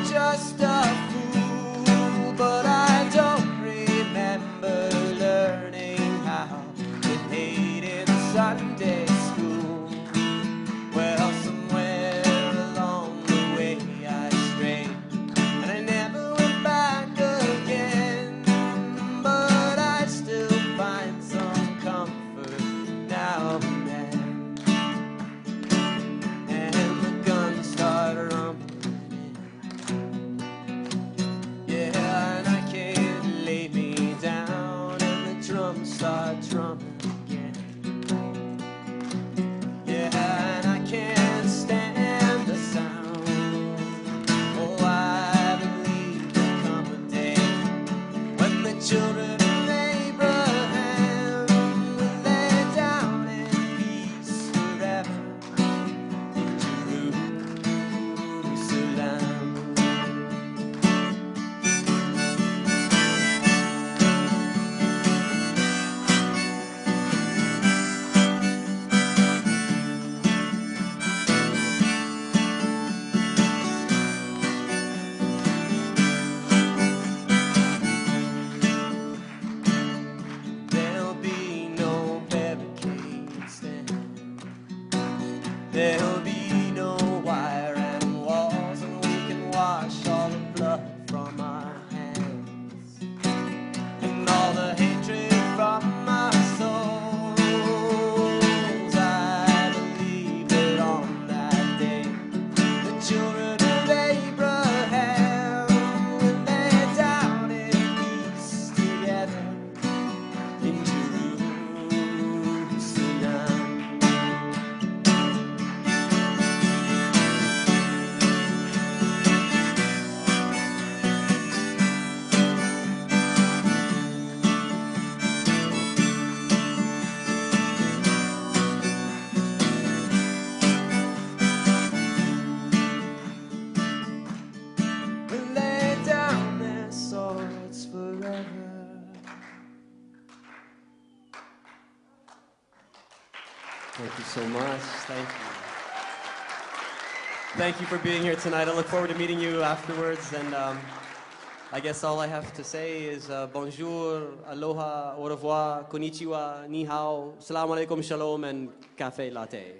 Just a fool. you so much. Thank you. Thank you for being here tonight. I look forward to meeting you afterwards. And I guess all I have to say is bonjour, aloha, au revoir, konnichiwa, ni hao, salam alaikum, shalom, and cafe latte.